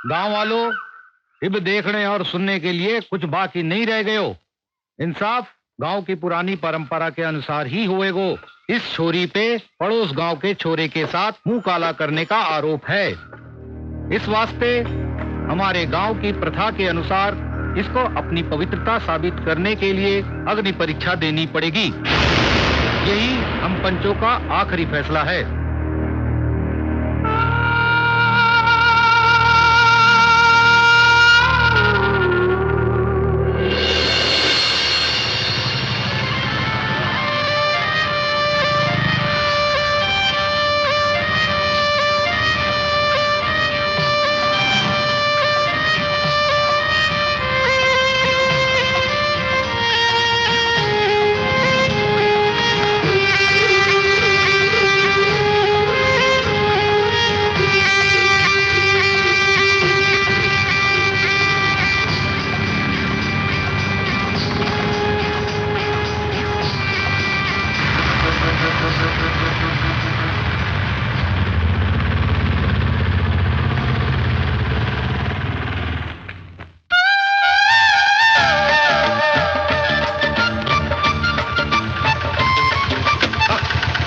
गांव वालों, अब देखने और सुनने के लिए कुछ बाकी नहीं रह गयो। इंसाफ गांव की पुरानी परंपरा के अनुसार ही होएगो। इस छोरी पे पड़ोस गांव के छोरे के साथ मुंह काला करने का आरोप है। इस वास्ते हमारे गांव की प्रथा के अनुसार इसको अपनी पवित्रता साबित करने के लिए अग्नि परीक्षा देनी पड़ेगी। यही हम पंचों का आखिरी फैसला है।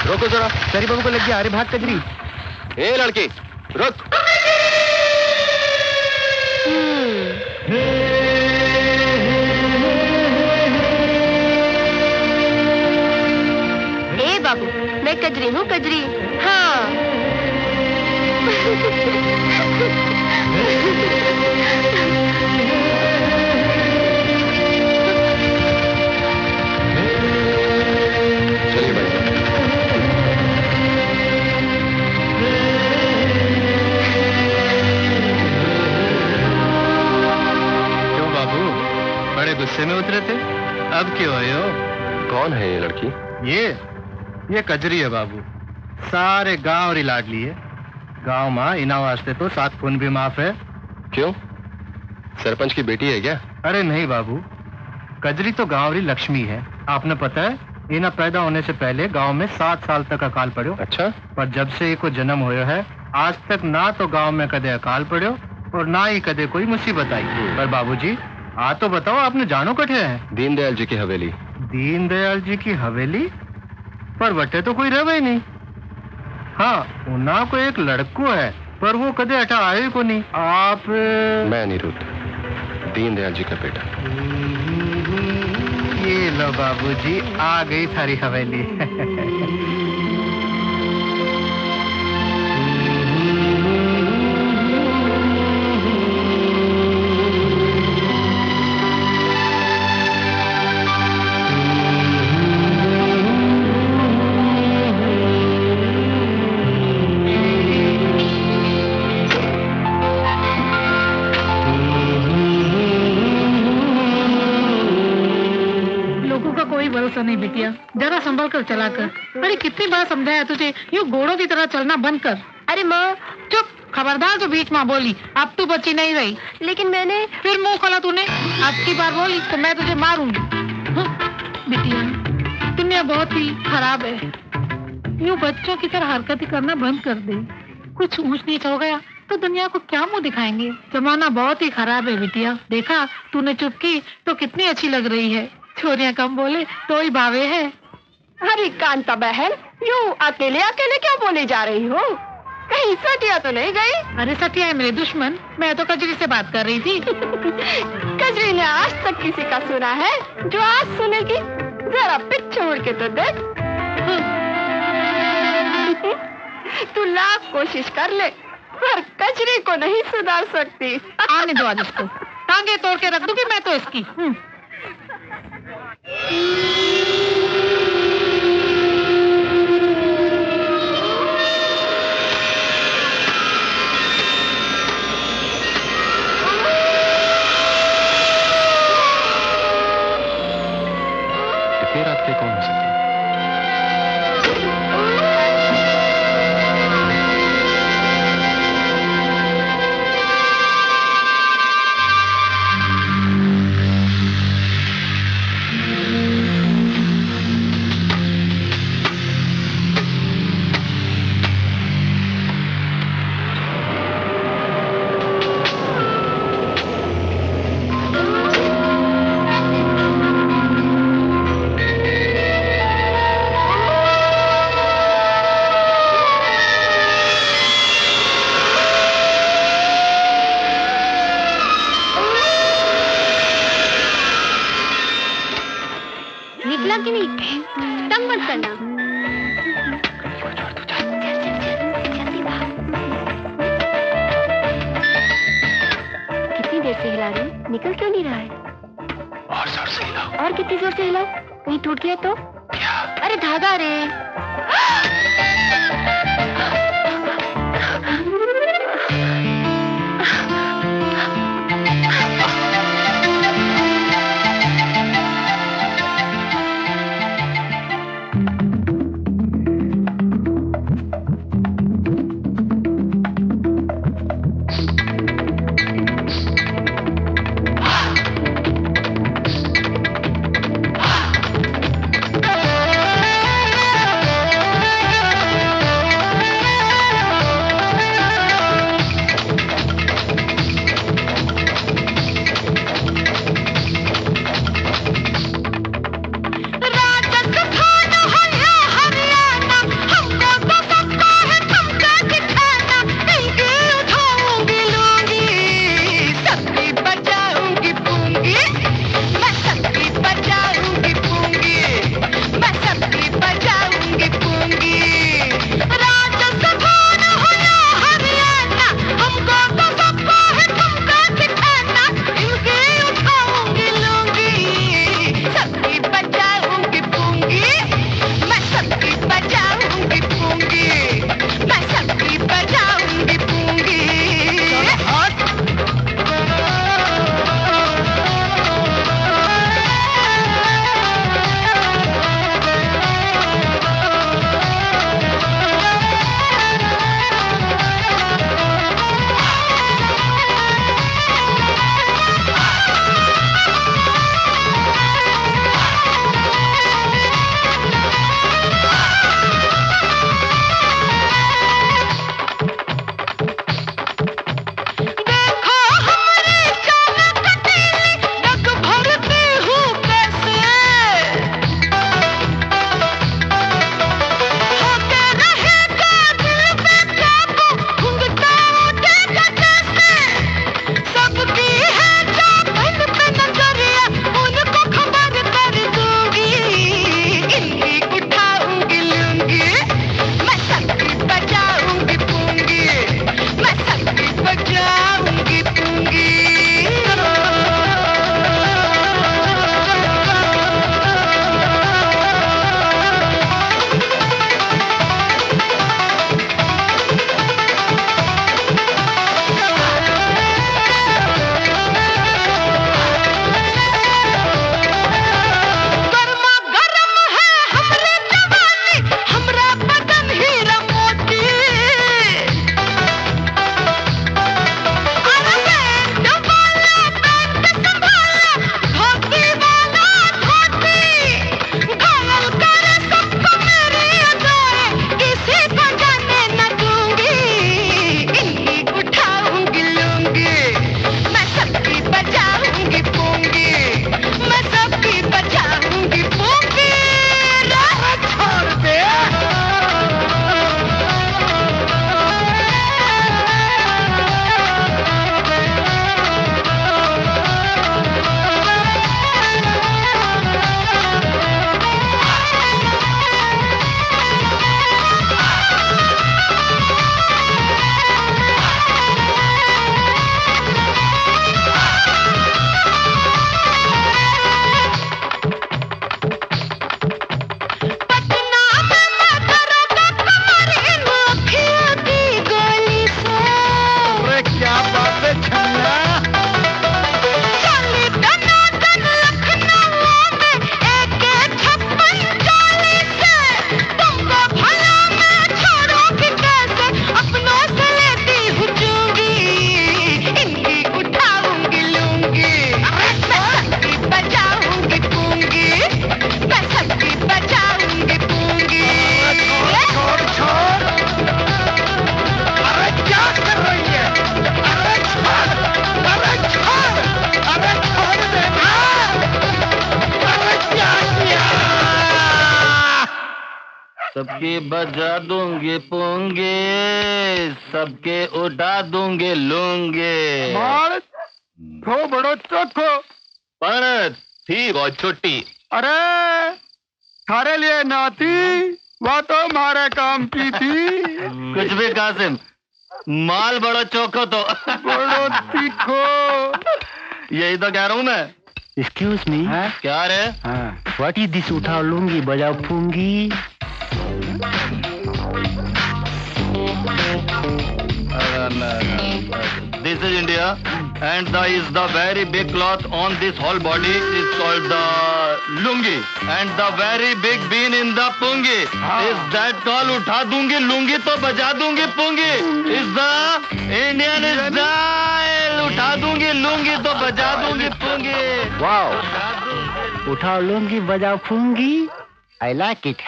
रोको जरा, सरी बाबू को लग गया। अरे भाग कजरी। ए लड़की रुक। ए बाबू, मैं कजरी हूँ, कजरी। हाँ। चलिए भाई साहब। क्यों बाबू, बड़े गुस्से में उतरे थे? अब क्यों आए हो? कौन है ये लड़की? ये कजरी है बाबू। सारे गांव री लाडली है। गांव मां इना वास्ते तो 7 खून भी माफ है। क्यों, सरपंच की बेटी है क्या? अरे नहीं बाबू, कजरी तो गांव री लक्ष्मी है। आपने पता है, इना पैदा होने से पहले गांव में 7 साल तक अकाल पड़ो। अच्छा। पर जब से इको जन्म होयो है, आज तक ना तो गांव में कदे अकाल पड़ो और ना ही कदे कोई मुसीबत आई। पर बाबूजी, आ तो बताओ, आपने जानो कठे है? दीनदयाल जी की हवेली। दीनदयाल जी की हवेली? पर वटे तो कोई रहे नहीं। हाँ, उना को एक लड़को है, पर वो कदे हटा आए को नहीं। आप? मैं अनिरुद्ध, दीनदयाल जी का बेटा। ये लो बाबूजी, आ गई थारी हवेली। भरोसा नहीं बिटिया, जरा संभल कर चला कर। अरे कितनी बार समझाया तुझे, यूं घोड़ों की तरह चलना बंद कर। अरे माँ। चुप, खबरदार जो बीच में बोली। अब तू बच्ची नहीं रही। लेकिन मैंने। फिर मुंह खोला तूने। अब की बार बोली तो मैं तुझे मारूंगी। बिटिया, दुनिया बहुत ही खराब है। यूं बच्चों की तरह हरकत करना बंद कर दे। कुछ ऊंच नीच हो गया तो दुनिया को क्या मुंह दिखाएंगे। जमाना बहुत ही खराब है बिटिया। देखा, तूने चुप की तो कितनी अच्छी लग रही है। छोरियां कम बोले तो ही भावे है। अरे कांता बहन, यूं अकेले अकेले क्या बोले जा रही हो? कहीं सटिया तो नहीं गई? अरे सटिया है मेरे दुश्मन, मैं तो कजरी से बात कर रही थी। कजरी ने आज तक किसी का सुना है जो आज सुनेगी? जरा पीछे मुड़ के तो देख। तू लाख कोशिश कर ले, पर कजरी को नहीं सुधार सकती। आने दो आज इसको, टांगे तोड़ के रख दूंगी मैं तो इसकी। इतनी रात के कौन हो सकता है? डाकिनी, तंग मत करना। जल्दी भाग। कितनी देर से हिला रही, निकल क्यों नहीं रहा है? और जोर से हिलाओ। और कितनी जोर से हिलाओ, कहीं टूट गया तो? क्या? अरे धागा रे। सबके बजा दूंगे पोंगे, सबके उड़ा दूंगे लूंगे। थो बड़ो चोखो पण थी बहुत छोटी। अरे थारे लिए नाती, वो तो हमारे काम की थी। कुछ भी कासिम, माल बड़ा चौको तो बड़ो तीखो। यही तो कह रहा हूँ मैं। एक्सक्यूज मी, क्या रे? What is this? उठा लूंगी बजा फूंगी। This is India, and the very big cloth on this whole body is called the lungi, and the very big bean in the pungi is that called उठा दूंगी लूंगी तो बजा दूंगी pungi is the Indian style। उठा दूंगी लूंगी तो बजा दूंगी pungi। वाओ, उठा लूंगी बजा फूंगी। I like it।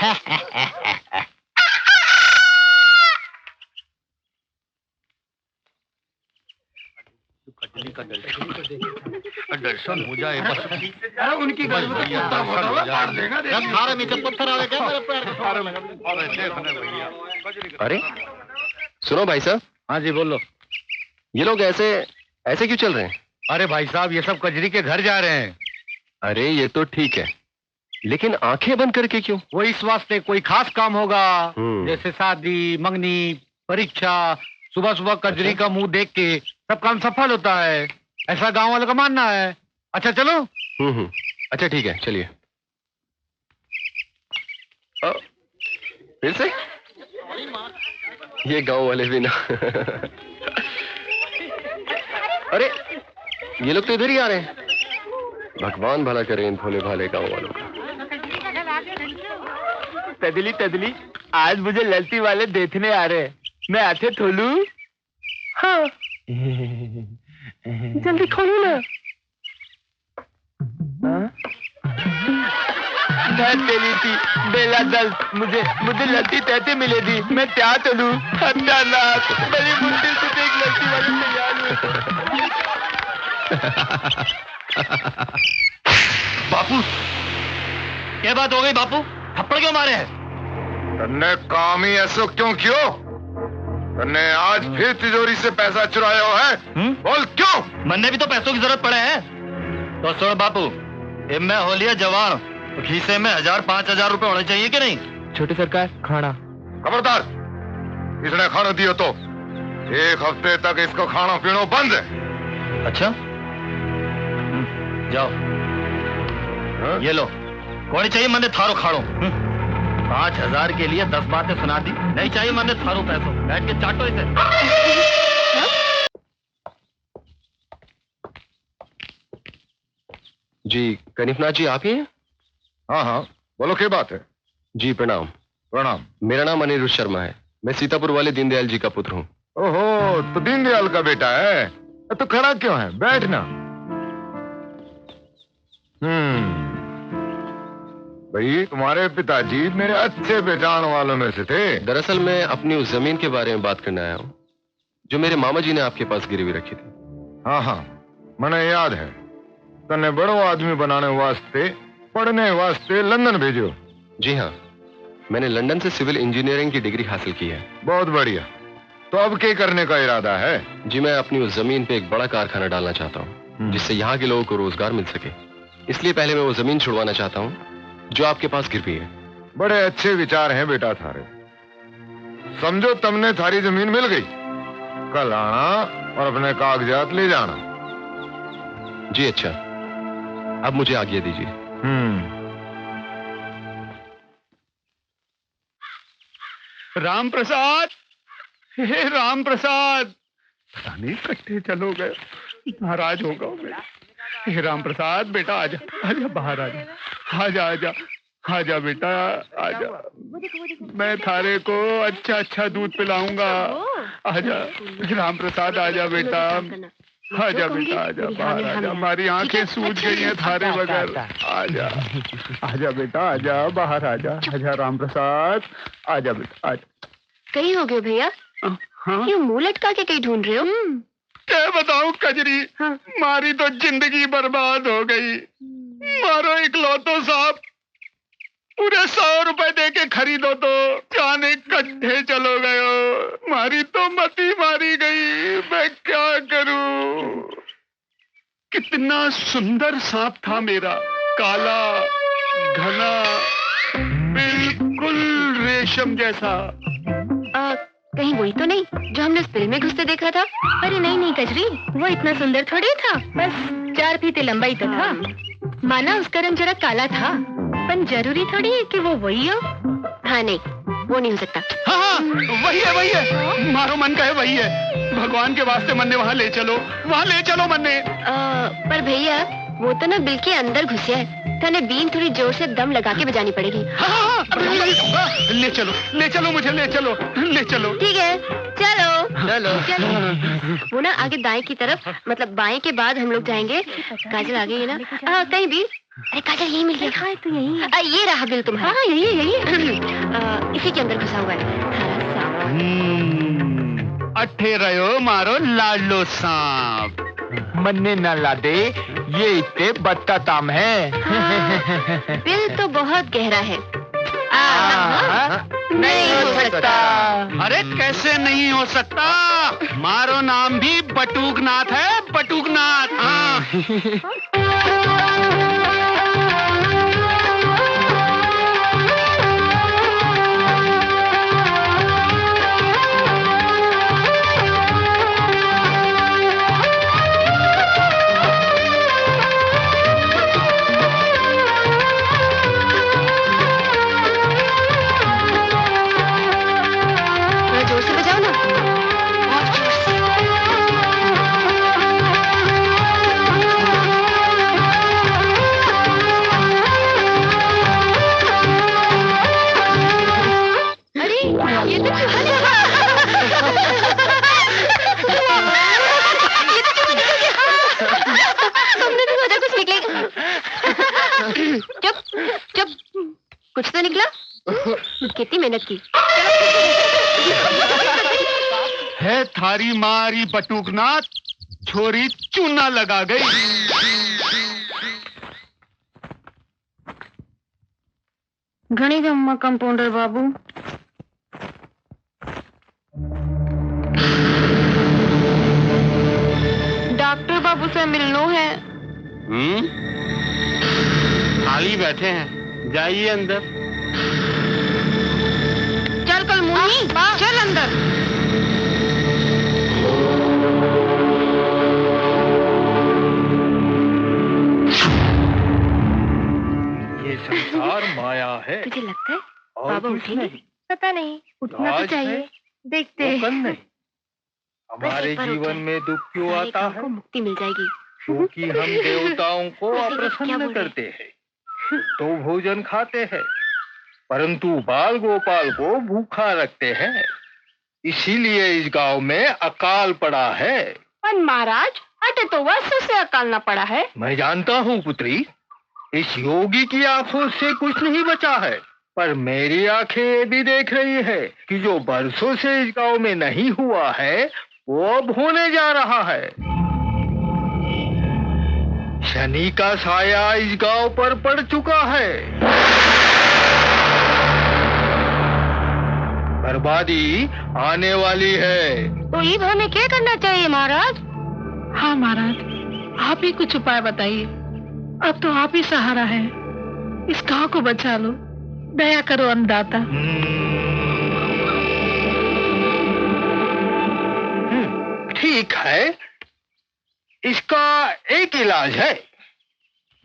दर्शन हो जाए बस। उनकी अरे सुनो भाई साहब। हाँ जी बोलो। ये लोग ऐसे ऐसे क्यों चल रहे हैं? अरे भाई साहब, ये सब कजरी के घर जा रहे हैं। अरे ये तो ठीक है, लेकिन आंखें बंद करके क्यों? वो इस वास्ते कोई खास काम होगा, हम्म। जैसे शादी, मंगनी, परीक्षा। सुबह सुबह कजरी का मुंह देख के सब काम सफल होता है, ऐसा गांव वालों का मानना है। अच्छा चलो। अच्छा ठीक है, चलिए। फिर से ये गांव वाले भी ना। अरे ये लोग तो इधर ही आ रहे हैं। भगवान भला करे इन भोले भाले गांव वालों का। तदली तदली, आज मुझे ललती वाले देखने आ रहे हैं। मैं आते खोलू? हाँ। जल्दी खोलो ना। तेली थी बेला दल, मुझे ललती तहते मिले थी। मैं क्या चलू? अचानक बड़ी मुश्किल से एक लड़की वाले तैयार हुए। बापू, क्या बात हो गई बापू? थप्पड़ क्यों मारे हैं? तन्ने काम ही ऐसा क्यों कियो? तन्ने आज फिर तिजोरी से पैसा चुराया हो है? बोल क्यों? मन्ने भी तो पैसों की जरूरत पड़े हैं। तो सुन बापू, मैं हो लिया जवान, तो खीसे में 1000-5000 रुपए होने चाहिए कि नहीं? छोटे सरकार, खाना। खबरदार, इसने खाना दियो तो 1 हफ्ते तक इसको खाना पीना बंद है। अच्छा जाओ। हाँ? ये लो, कौन चाहिए मैंने थारो खाड़ो। 5000 के लिए 10 बातें सुना दी। नहीं चाहिए मैंने थारो पैसों। बैठ के चाटो इसे। जी कनिफनाथ जी, आप ही हैं? हाँ हाँ, बोलो क्या बात है? जी प्रणाम। प्रणाम। मेरा नाम अनिरुद्ध शर्मा है। मैं सीतापुर वाले दीनदयाल जी का पुत्र हूँ। ओहो, तो दीनदयाल का बेटा है। तो खड़ा क्यों है? बैठना। भाई, तुम्हारे पिताजी मेरे अच्छे पहचान वालों में से थे। दरअसल मैं अपनी उस जमीन के बारे में बात करने आया हूँ जो मेरे मामा जी ने आपके पास गिरवी रखी थी। हाँ हाँ, मैंने याद है। तन्ने बड़ो आदमी बनाने वास्ते, पढ़ने वास्ते लंदन भेजो। जी हाँ, मैंने लंदन से सिविल इंजीनियरिंग की डिग्री हासिल की है। बहुत बढ़िया। तो अब क्या करने का इरादा है? जी मैं अपनी उस जमीन पे एक बड़ा कारखाना डालना चाहता हूँ जिससे यहाँ के लोगों को रोजगार मिल सके। इसलिए पहले मैं वो जमीन छुड़वाना चाहता हूँ जो आपके पास गिरवी है। बड़े अच्छे विचार हैं बेटा थारे। समझो तुमने थारी जमीन मिल गई, कल आना और अपने कागजात ले जाना। जी अच्छा, अब मुझे आज्ञा दीजिए। राम प्रसाद, हे राम प्रसाद, पता नहीं कट्टे चलो गए, नाराज होगा मैं। हे राम प्रसाद बेटा, आजा आजा, बाहर आजा, आजा आजा आजा बेटा आजा। मैं थारे को अच्छा अच्छा दूध पिलाऊंगा। आजा राम प्रसाद, आजा बेटा, आजा बेटा, आजा बाहर आजा। हमारी आंखें सूज गई हैं थारे बगैर। आजा आजा बेटा, आजा बाहर आजा। आजा राम प्रसाद, आजा बेटा आजा। कहीं हो गए भैया? हाँ? क्यों मुंह लटका के कहीं ढूंढ रहे हो? क्या बताऊं कजरी, हाँ। मारी तो जिंदगी बर्बाद हो गई। मारो इकलौतो साहब, पूरे 100 रुपए दे के खरीदो तो जाने कट्ठे चलो गए हो। मारी तो मती मारी गई, मैं क्या करूं? कितना सुंदर सांप था मेरा, काला घना रेशम जैसा। कहीं वही तो नहीं जो हमने उस फिल्म में घुसते देखा था? अरे नहीं नहीं कजरी, वो इतना सुंदर थोड़ी था, बस 4 फीट लंबा ही तो था। माना उसका रंग जरा काला था, पर जरूरी थोड़ी है कि वो वही हो। हाँ नहीं, वो नहीं हो सकता। हाँ वही है, मारो मन का है वही है। भगवान के वास्ते मन्ने वहाँ ले चलो मन्ने। पर भैया वो तो ना बिल के अंदर घुसे है, तने बीन थोड़ी जोर से दम लगा के बजानी पड़ेगी। हाँ, ले चलो मुझे ले चलो। ठीक है चलो। वो ना आगे दाएं की तरफ, मतलब बाएं के बाद हम लोग जाएंगे। काजल आ गई है ना? कहीं बीन? अरे काजल यही मिल गया। हाँ तो यही ये रहा बिल तुम्हारा। हाँ यही इसी के अंदर घुसा हुआ है। अठे रहो मारो लाडलो सांप। मन्ने न लादे, ये इतने बत्ताताम है। बिल तो बहुत गहरा है। नहीं हो सकता। अरे कैसे नहीं हो सकता? मारो नाम भी बटुकनाथ है, बटुकनाथ। जोर से बजाओ ना, बहुत जोर से। अरे ये तो चूहा निकला। ये तो चूहा निकल गया। हमने भी सोचा कुछ निकलेगा। चुप, कुछ तो निकला। कितनी मेहनत की। है थारी मारी बटुकनाथ, छोरी चूना लगा गई। घणी गम्मा कंपाउंडर बाबू। डॉक्टर बाबू से मिलनो है। खाली बैठे हैं, जाइए अंदर। चल कल मुन्नी, चल अंदर। ये संसार माया है। तुझे लगता है और बाबा कुछ उठेंगे? नहीं। पता नहीं, उठना तो आज चाहिए। है, देखते हैं। वो कल नहीं। हमारे एक बार जीवन उठे, में दुख क्यों सारे आता काम है? को मुक्ति मिल जाएगी। क्योंकि हम देवताओं को क्या अप्रसन्न बोल रहे? करते हैं, तो भोजन खाते हैं, परंतु बाल गोपाल को भूखा रखते हैं। इसीलिए इस गांव में अकाल पड़ा है। पर महाराज अटे तो वर्षों से अकालना पड़ा है। मैं जानता हूँ पुत्री, इस योगी की आंखों से कुछ नहीं बचा है, पर मेरी आंखें ये भी देख रही है कि जो बरसों से इस गांव में नहीं हुआ है वो अब होने जा रहा है। शनि का साया इस गांव पर पड़ चुका है। बर्बादी आने वाली है। तो ये हमें क्या करना चाहिए महाराज? हाँ महाराज, आप ही कुछ उपाय बताइए। अब तो आप ही सहारा है, इस गांव को बचा लो। दया करो अन्नदाता। ठीक है, इसका एक इलाज है।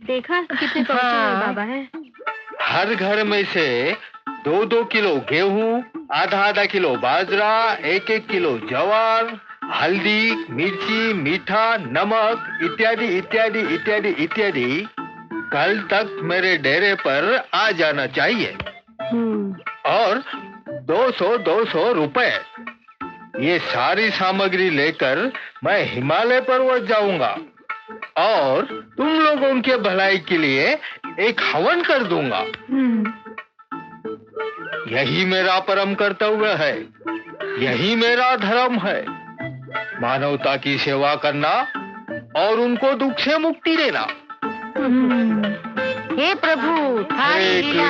देखा कितने पहुंचे हुए बाबा हैं। हर घर में से 2-2 किलो गेहूं, आधा किलो बाजरा, 1-1 किलो ज्वार, हल्दी, मिर्ची, मीठा, नमक इत्यादि इत्यादि इत्यादि इत्यादि कल तक मेरे डेरे पर आ जाना चाहिए। और 200 रुपए। ये सारी सामग्री लेकर मैं हिमालय पर्वत जाऊंगा और तुम लोगों के भलाई के लिए एक हवन कर दूंगा। यही मेरा परम कर्तव्य है, यही मेरा धर्म है। मानवता की सेवा करना और उनको दुख से मुक्ति देना। हे प्रभु, हरे कृष्णा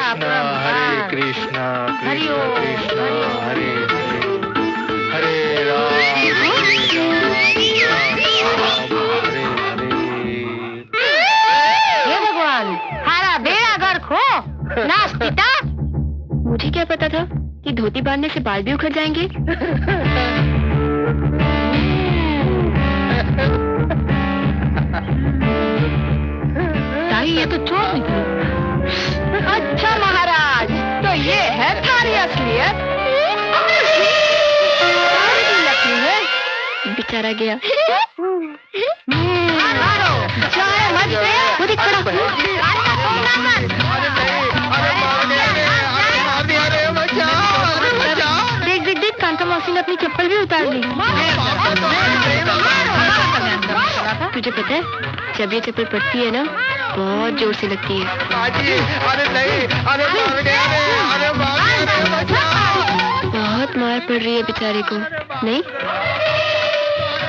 हरे कृष्णा कृष्ण कृष्ण हरे हरे हरे राम हरे हरे। हे भगवान, हारा बेड़ा घर खो नाश पिता। मुझे क्या पता था कि धोती बांधने से बाल भी उखड़ जाएंगे। ताई ये तो चोर निकली। अच्छा महाराज, तो ये है थारी असलियत। लगती है बेचारा गया। वो देख खड़ा। देख देख देख, कांता मौसी ने अपनी चप्पल भी उतार ली। तुझे पता है, जब ये चप्पल पड़ती है ना, बहुत जोर से लगती है। बहुत मार पड़ रही है बेचारे को, नहीं?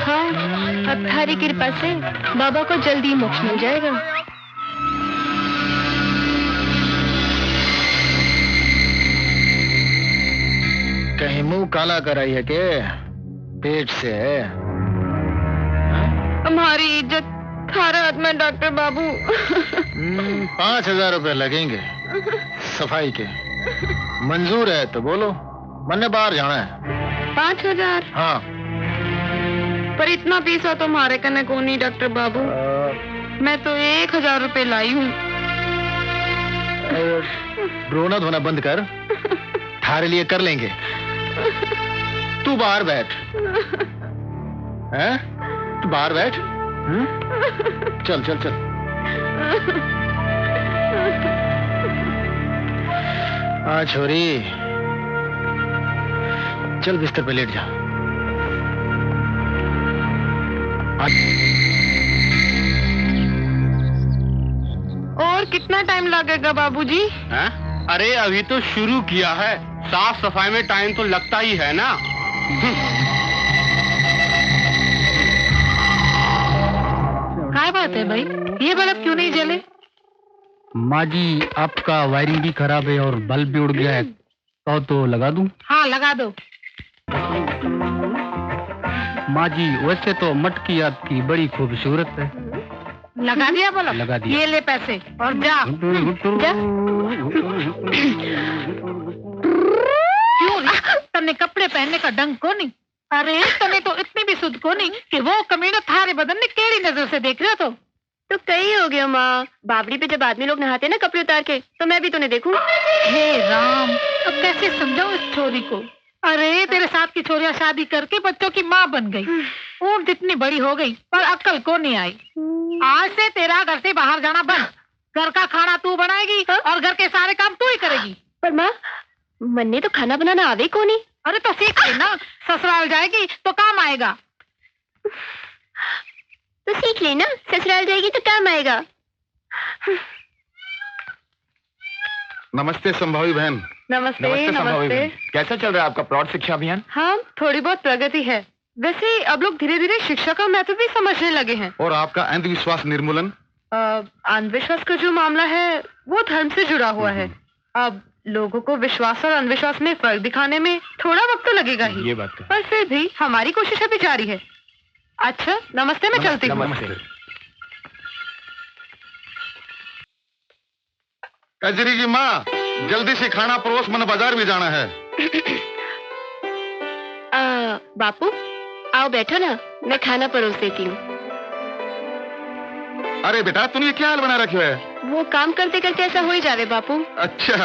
हाँ, अब थारी कृपा से बाबा को जल्दी मोक्ष मिल जाएगा। कहीं मुंह काला कराई है के पेट से है? हमारी इज्जत थारा हाथ में डॉक्टर बाबू। 5,000 रुपए लगेंगे सफाई के। मंजूर है तो बोलो, मैंने बाहर जाना है। 5,000? हाँ। पर इतना पैसा तो हमारे कने को नहीं डॉक्टर बाबू। मैं तो 1,000 रुपए लाई हूँ। रोना धोना बंद कर, थारे लिए कर लेंगे। तू बाहर बैठ। हैं? तू बाहर बैठ। चल चल चल। हाँ छोरी, चल बिस्तर पे लेट जा। और कितना टाइम लगेगा बाबूजी? हैं? अरे अभी तो शुरू किया है, साफ सफाई में टाइम तो लगता ही है ना। क्या बात है भाई, ये बल्ब क्यों नहीं जले? माँ जी, आपका वायरिंग भी खराब है और बल्ब भी उड़ गया है, तो लगा दूं? हाँ लगा दो। माँ जी, वैसे तो मटकी आपकी बड़ी खूबसूरत है। लगा दिया बल्ब? लगा दिया। ये ले पैसे और जा। जा। क्यों तने कपड़े पहनने का ढंग को नहीं? अरे तने तो इतनी भी सुध को नहीं कि वो कमीना थारे बदन ने केड़ी नजर से देख रहे हो? तो कई हो गया माँ, बावड़ी पे जब आदमी लोग नहाते ना कपड़े उतार के, तो मैं भी तो नहीं देखूं। हे राम, अब कैसे समझाऊं इस छोरी को? अरे तेरे साथ की छोरियां शादी करके बच्चों की माँ बन गई, ऊँट जितनी बड़ी हो गई पर अक्ल को नहीं आई। आज से तेरा घर से बाहर जाना बंद। घर का खाना तू बनाएगी और घर के सारे काम तू ही करेगी। पर माँ, मन्ने तो खाना बनाना आवे को नहीं। अरे तो सीख लेना, ससुराल जाएगी तो काम आएगा। तो सीख लेना, ससुराल जाएगी तो काम आएगा। नमस्ते संभावी बहन। नमस्ते नमस्ते। कैसा चल रहा है आपका प्लॉट शिक्षा अभियान? हाँ, थोड़ी बहुत प्रगति है। वैसे अब लोग धीरे धीरे शिक्षा का महत्व भी समझने लगे हैं। और आपका अंधविश्वास निर्मूलन? अंधविश्वास का जो मामला है वो धर्म से जुड़ा हुआ है। अब लोगों को विश्वास और अंधविश्वास में फर्क दिखाने में थोड़ा वक्त तो लगेगा ही। ये बात है। पर फिर भी हमारी कोशिश अभी जारी है। अच्छा नमस्ते, मैं चलती हूँ। कजरी की माँ, जल्दी से खाना परोस, मन बाजार भी जाना है। बापू आओ बैठो ना, मैं खाना परोस देती हूँ। अरे बेटा, तूने क्या हाल बना रखे है? वो काम करते करते ऐसा हो ही जावे बापू। अच्छा,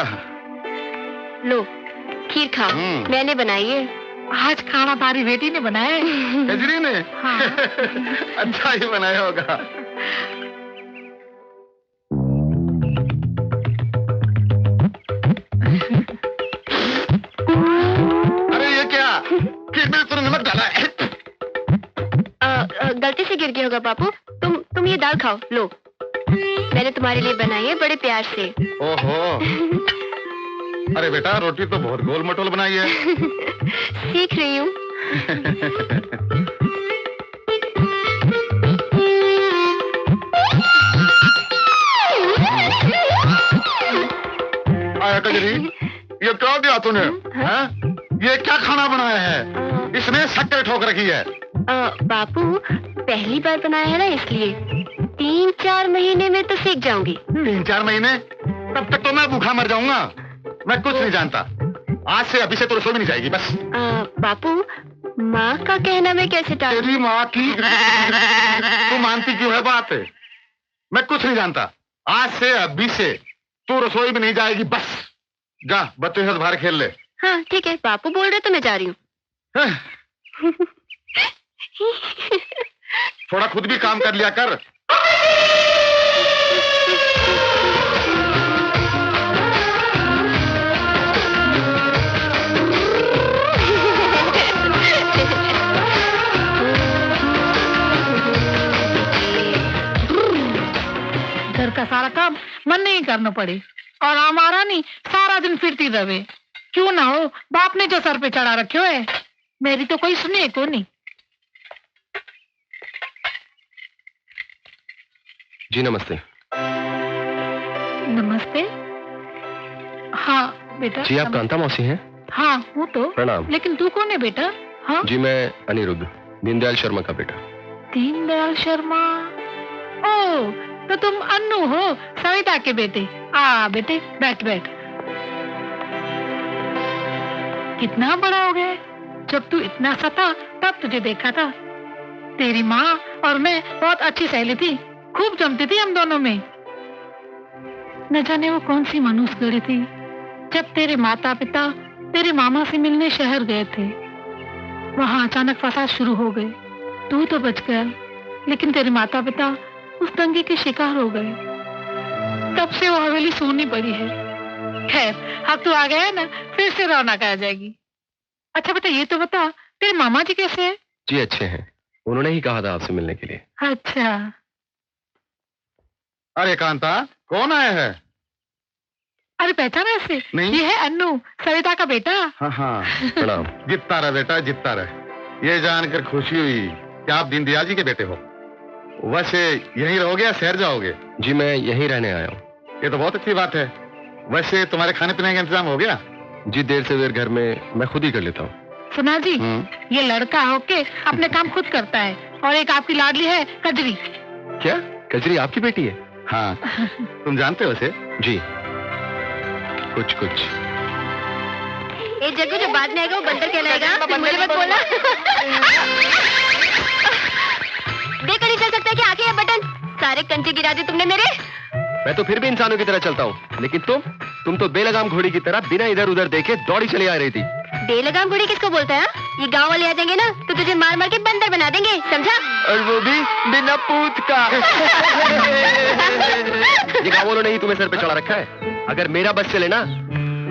लो खीर खाओ, मैंने बनाई है। आज खाना तारी बेटी ने बनाया है। कजरी ने? हाँ। अच्छा ही बनाया होगा। अरे ये क्या, खीर में तूने नमक डाला है? गलती से गिर गया होगा बापू। तुम ये दाल खाओ, लो मैंने तुम्हारे लिए बनाई है बड़े प्यार से। ओहो, अरे बेटा, रोटी तो बहुत गोल मटोल बनाई है। सीख रही हूँ। आया कजरी, ये क्या दिया तूने? हाँ? ये क्या खाना बनाया है? इसने शक्कर ठोक रखी है। बापू पहली बार बनाया है ना, इसलिए 3-4 महीने में तो सीख जाऊंगी। 3-4 महीने? तब तक तो मैं भूखा मर जाऊंगा। मैं कुछ नहीं जानता। आज से अभी से तो रसोई में नहीं जाएगी बस। बापू, माँ का कहना मैं कैसे टाल? तेरी माँ की तू मानती क्यों है बात? मैं कुछ नहीं जानता। आज से अभी से तू रसोई में नहीं जाएगी बस। जा बच्चों के साथ बाहर खेल ले। हाँ ठीक है, बापू बोल रहे तो मैं जा रही हूँ। थोड़ा खुद भी काम कर लिया कर। घर का सारा काम मन नहीं करना पड़े और हमारा नहीं सारा दिन फिरती रहे। क्यों ना हो, बाप ने जो सर पे चढ़ा रखे है, मेरी तो कोई सुने को नहीं। जी नमस्ते। नमस्ते। हाँ बेटा। जी आप कांता मौसी हैं? हाँ हूँ तो। प्रणाम। लेकिन तू कौन है बेटा? हाँ जी मैं अनिरुद्ध, दीनदयाल शर्मा का बेटा। दीनदयाल शर्मा? ओ तो तुम अन्नू हो, सविता के बेटे। आ बेटे बैठ बैठ। कितना बड़ा हो गया। जब तू इतना सा था तब तुझे देखा था। तेरी माँ और मैं बहुत अच्छी सहेली थी, खूब जमती थी हम दोनों में। न जाने वो कौन सी मनुष्य गढ़ी थी जब तेरे माता पिता तेरे मामा से मिलने शहर गए थे। वहां अचानक फसाद शुरू हो गए। तू तो बच गया, लेकिन तेरे माता पिता उस दंगे के शिकार हो गए। तब से वो हवेली सोनी पड़ी है। खैर अब तू आ गया है ना, फिर से रौनक आ जाएगी। अच्छा बेटा ये तो बता, तेरे मामा जी कैसे हैं? जी अच्छे हैं, उन्होंने ही कहा था आपसे मिलने के लिए। अच्छा। अरे कांता, कौन आया है? अरे पहचाना ऐसे? नहीं। ये है अन्नू, सविता का बेटा। हाँ हाँ प्रणाम। जितना रहे बेटा जितना रहे। ये जानकर खुशी हुई कि आप दीनदयाल जी के बेटे हो। वैसे यहीं रहोगे या शहर जाओगे? जी मैं यहीं रहने आया हूँ। ये तो बहुत अच्छी बात है। वैसे तुम्हारे खाने पीने का इंतजाम हो गया? जी देर से देर घर में मैं खुद ही कर लेता हूँ। सुना जी, ये लड़का होके अपने काम खुद करता है। और एक आपकी लाडली है कजरी। क्या कजरी आपकी बेटी है? हाँ तुम जानते हो उसे? जी कुछ कुछ। एक जग्गू जो बाद में आएगा वो बंदर कहलाएगा। मुझे मत बोला। देखकर नहीं चल सकता कि आगे ये बटन सारे कंचे गिरा दी तुमने मेरे। मैं तो फिर भी इंसानों की तरह चलता हूँ, लेकिन तुम तो बेलगाम घोड़ी की तरह बिना इधर उधर देखे दौड़ी चली आ रही थी। बेलगाम घोड़ी किसको बोलता है? ये गांव वाले आ जाएंगे ना तो तुझे मार मार के बंदर बना देंगे, समझा? और वो भी बिना पूत का। ये गाँव वालों ने ही तुम्हें सर पे चढ़ा रखा है। अगर मेरा बस चले ना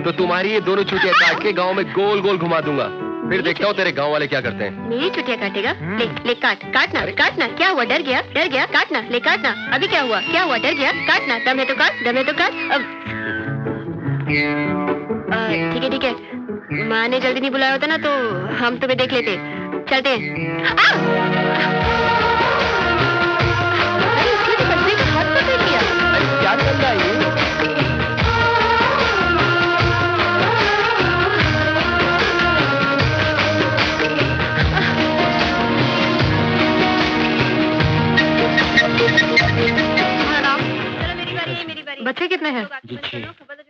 तो तुम्हारी ये दोनों चुटिया काट के गाँव में गोल गोल घुमा दूंगा। फिर देखता हूँ तेरे गाँव वाले क्या करते हैं। मेरी चुटिया काटेगा? ले ले काट, काटना काटना। क्या हुआ, डर गया? डर गया? काटना, ले काटना। अभी क्या हुआ? क्या हुआ? डर गया? काटना। दम है तो काट, दम है तो काट। अब ठीक है ठीक है। माँ ने जल्दी नहीं बुलाया होता ना तो हम तुम्हें देख लेते। चलते हैं। हाथ पकड़ लिया। क्या कर रहा है ये? बच्चे कितने हैं? जी 6।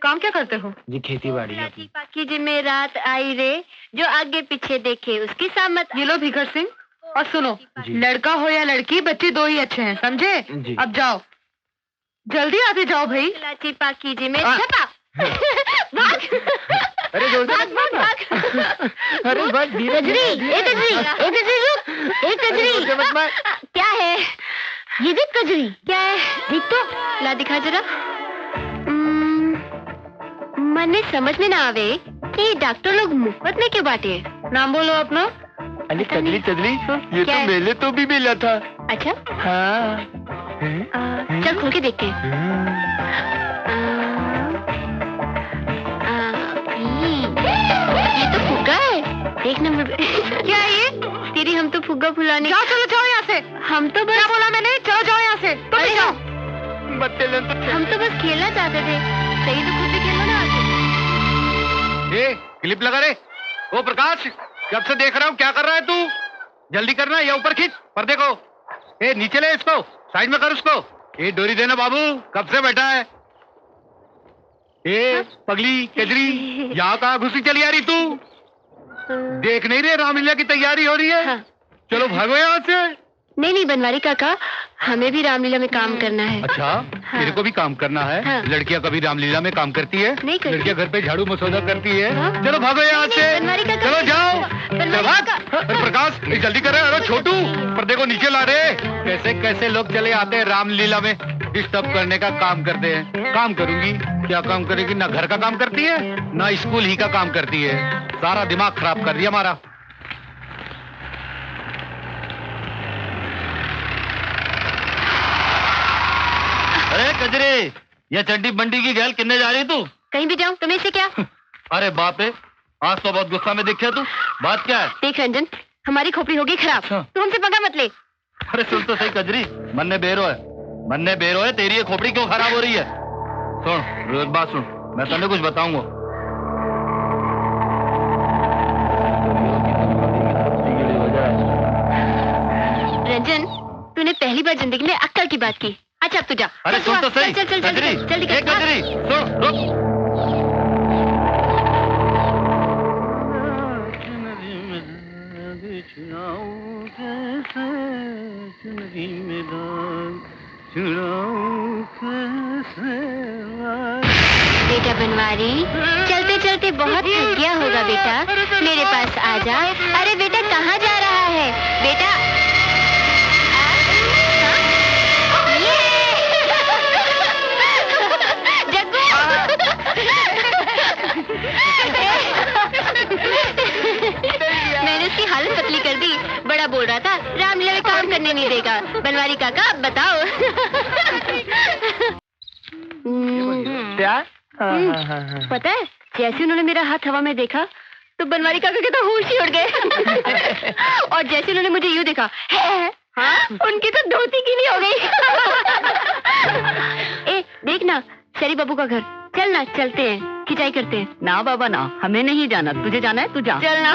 काम क्या करते हो? जी खेती बाड़ी है। की जिम्मेरात आई रे, जो आगे पीछे देखे उसकी सामत। ये लो भीखर सिंह, और सुनो, लड़का हो या लड़की, बच्चे दो ही अच्छे हैं, समझे? अब जाओ, जल्दी आते जाओ भाई। लाची पाकी जी में छपा। भाग। अरे भाग भाग भाग। अरे बस धीरे कजरी, एक कजरी, एक कजरी रुक, एक कजरी। क्या है ये? देख कजरी क्या है, देख तो, ला दिखा जरा। मने समझ में ना आवे कि डॉक्टर लोग मुफ्त में क्यों बांटे। नाम बोलो अपना। अरे कजरी कजरी, ये तो मेले तो भी मिला था। अच्छा हाँ। चल खोल के देखते हैं। ये तो फुग्गा है, देख नंबर। क्या है ये? तेरी हम तो फुग्गा फुलाने। जाओ चलो जाओ यहाँ से। हम तो बस। क्या बोला मैंने? चलो जाओ यहाँ से। तुम भी जाओ। हम तो बस खेलना चाहते थे। सही तो खुद भी खेलो ना आगे। ए, क्लिप लगा रे। ओ प्रकाश, कब से देख रहा हूँ, क्या कर रहा है तू? जल्दी करना, या ऊपर खींच पर्दे को। ए नीचे ले इसको, साइड में कर उसको। ए डोरी देना बाबू, कब से बैठा है? ए पगली कजरी, यहाँ कहाँ घुसी चली आ रही तू? देख नहीं रहे रामलीला की तैयारी हो रही है? हाँ। चलो भागो यहाँ से। नहीं नहीं बनवारी काका, हमें भी रामलीला में काम करना है। अच्छा, तेरे को भी काम करना है? हाँ। लड़कियाँ कभी रामलीला में काम करती है? नहीं करती। लड़कियाँ घर पे झाड़ू मसौदा करती है? हाँ। चलो भागो यहाँ नहीं, से। बनवारी काका, चलो जाओ। बनवारी चल भाग। काका। अरे प्रकाश जल्दी करे। अरे छोटू पर्दे को नीचे ला रे। कैसे कैसे लोग चले आते हैं रामलीला में, डिस्टर्ब करने का काम करते हैं। काम करूंगी? क्या काम करेगी? ना घर का काम करती है ना स्कूल ही का काम करती है। सारा दिमाग खराब कर दिया हमारा। अरे कजरी, ये चड्डी बंडी की गैल किन्ने जा रही तू? कहीं भी जाऊं तुम्हें से क्या? अरे बाप रे, आज तो बहुत गुस्सा में दिखे तू। बात क्या है? देख रंजन, हमारी खोपड़ी होगी खराब, तू हमसे पंगा मत ले। अरे सुन तो सही कजरी, मन्ने बेरो है, तेरी ये खोपड़ी क्यों खराब हो रही है? सुन एक बात सुन, मैं तुम्हें कुछ बताऊंगा। रंजन, तूने पहली बार जिंदगी में अक्कल की बात की। अच्छा अब तू जा। अरे चल, सुन तो सही चल चल चल कजरी, जल्दी ए कजरी, सुन रुक। बेटा बनवारी, चलते चलते बहुत थक गया होगा बेटा, मेरे पास आ जा। अरे बेटा कहाँ जा रहा है बेटा? मैंने उसकी हालत पतली कर दी। बड़ा बोल रहा था रामलीला में काम करने नहीं देगा। बनवारी काका अब बताओ। क्या? पता है, जैसे उन्होंने मेरा हाथ हवा में देखा तो बनवारी काका के तो होश ही उड़ गए। और जैसे उन्होंने मुझे यूं देखा, हाँ? उनकी तो धोती गीली हो गई। ए देखना, शरी बाबू का घर, चल ना चलते हैं, खिंचाई करते हैं। ना बाबा ना, हमें नहीं जाना। तुझे जाना है तू जा। चलना।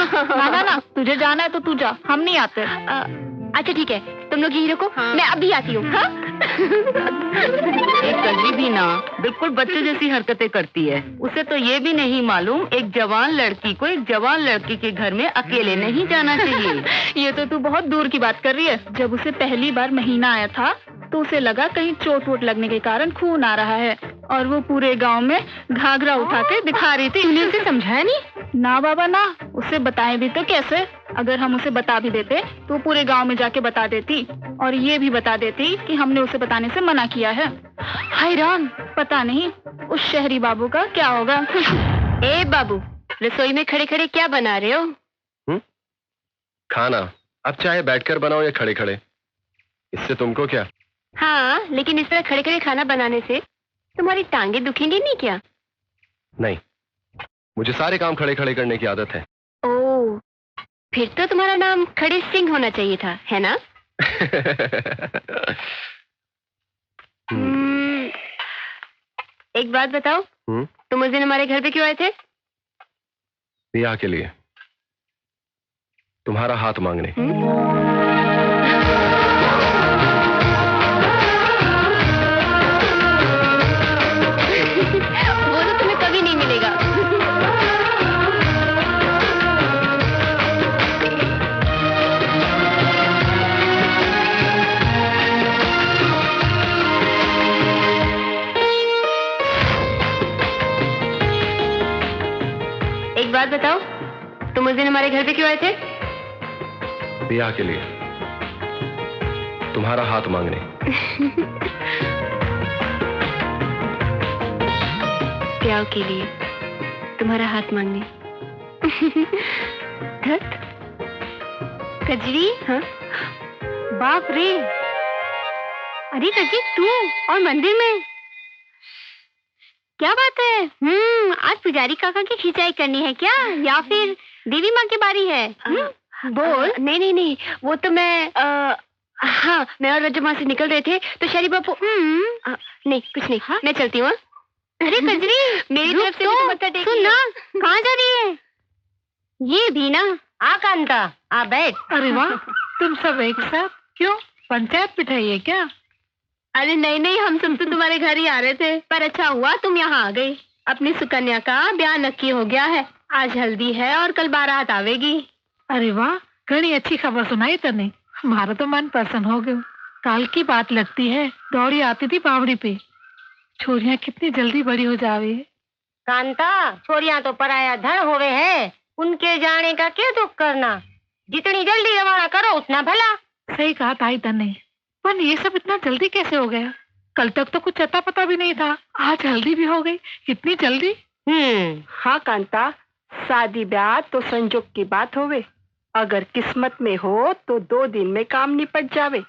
ना ना, तुझे जाना है तो तू जा, हम नहीं आते। अच्छा ठीक है, तुम लोग यहीं रुको, मैं अभी आती हूँ। हाँ? एक कभी भी ना, बिल्कुल बच्चे जैसी हरकतें करती है। उसे तो ये भी नहीं मालूम एक जवान लड़की को एक जवान लड़की के घर में अकेले नहीं जाना चाहिए। ये तो तू बहुत दूर की बात कर रही है। जब उसे पहली बार महीना आया था तो उसे लगा कहीं चोट वोट लगने के कारण खून आ रहा है, और वो पूरे गांव में घाघरा उठा के दिखा रही थी। तूने उसे समझाया नहीं? ना बाबा ना, उसे बताए भी तो कैसे? अगर हम उसे बता भी देते तो वो पूरे गांव में जाके बता देती, और ये भी बता देती कि हमने उसे बताने से मना किया है। हैरान, पता नहीं उस शहरी बाबू का क्या होगा। ए बाबू, रसोई में खड़े खड़े क्या बना रहे हो? खाना। अब चाहे बैठकर बनाओ या खड़े खड़े, इससे तुमको क्या? हाँ, लेकिन इस तरह खड़े खड़े खाना बनाने से तुम्हारी टांगे दुखेंगी नहीं क्या? नहीं, मुझे सारे काम खड़े खड़े करने की आदत है। ओह, फिर तो तुम्हारा नाम खड़े सिंह होना चाहिए था, है ना? एक बात बताओ, तुम उस दिन हमारे घर पे क्यों आए थे? ब्याह के लिए, तुम्हारा हाथ मांगने। वो तो तुम्हें कभी नहीं मिलेगा। एक बात बताओ, तुम उस दिन हमारे घर पे क्यों आए थे? ब्याह के लिए, तुम्हारा हाथ मांगने। ब्याह के लिए, तुम्हारा हाथ मांगने। धत कजरी। हाँ? बाप रे, अरे कजरी तू और मंदिर में, क्या बात है? आज पुजारी काका की खिंचाई करनी है क्या, या फिर देवी माँ की बारी है? बोल। नहीं नहीं नहीं, वो तो मैं हाँ, मैं और रजमा से निकल रहे थे तो शरी बापू। नहीं कुछ नहीं। मैं चलती हूँ। अरे कजरी, मेरी तरफ से तो मत्था टेक। सुन ना, कहाँ जा रही है? ये भी ना। आ कांता, आ बैठ। अरे वाह, तुम सब एक साथ? क्यों, पंचायत बिठाई है क्या? अरे नहीं नहीं, हम सब तो तुम्हारे घर ही आ रहे थे, पर अच्छा हुआ तुम यहाँ आ गए। अपनी सुकन्या का ब्याह नक्की हो गया है। आज हल्दी है और कल बारात आवेगी। अरे वाह, घनी अच्छी खबर सुनाई तने। हमारा तो मन प्रसन्न हो गयो। काल की बात लगती है, दौड़ी आती थी बावड़ी पे। छोरियां कितनी जल्दी बड़ी हो जावे। कांता, छोरियां तो पराया धन होवे है, उनके जाने का क्या दुख करना। जितनी जल्दी रवाना करो उतना भला। सही कहा ताई तने, पर ये सब इतना जल्दी कैसे हो गया? कल तक तो कुछ अता पता भी नहीं था, आज हल्दी भी हो गई, इतनी जल्दी। हाँ कांता, शादी ब्याह तो संजोग की बात होवे। अगर किस्मत में हो तो 2 दिन में काम निपट जावे,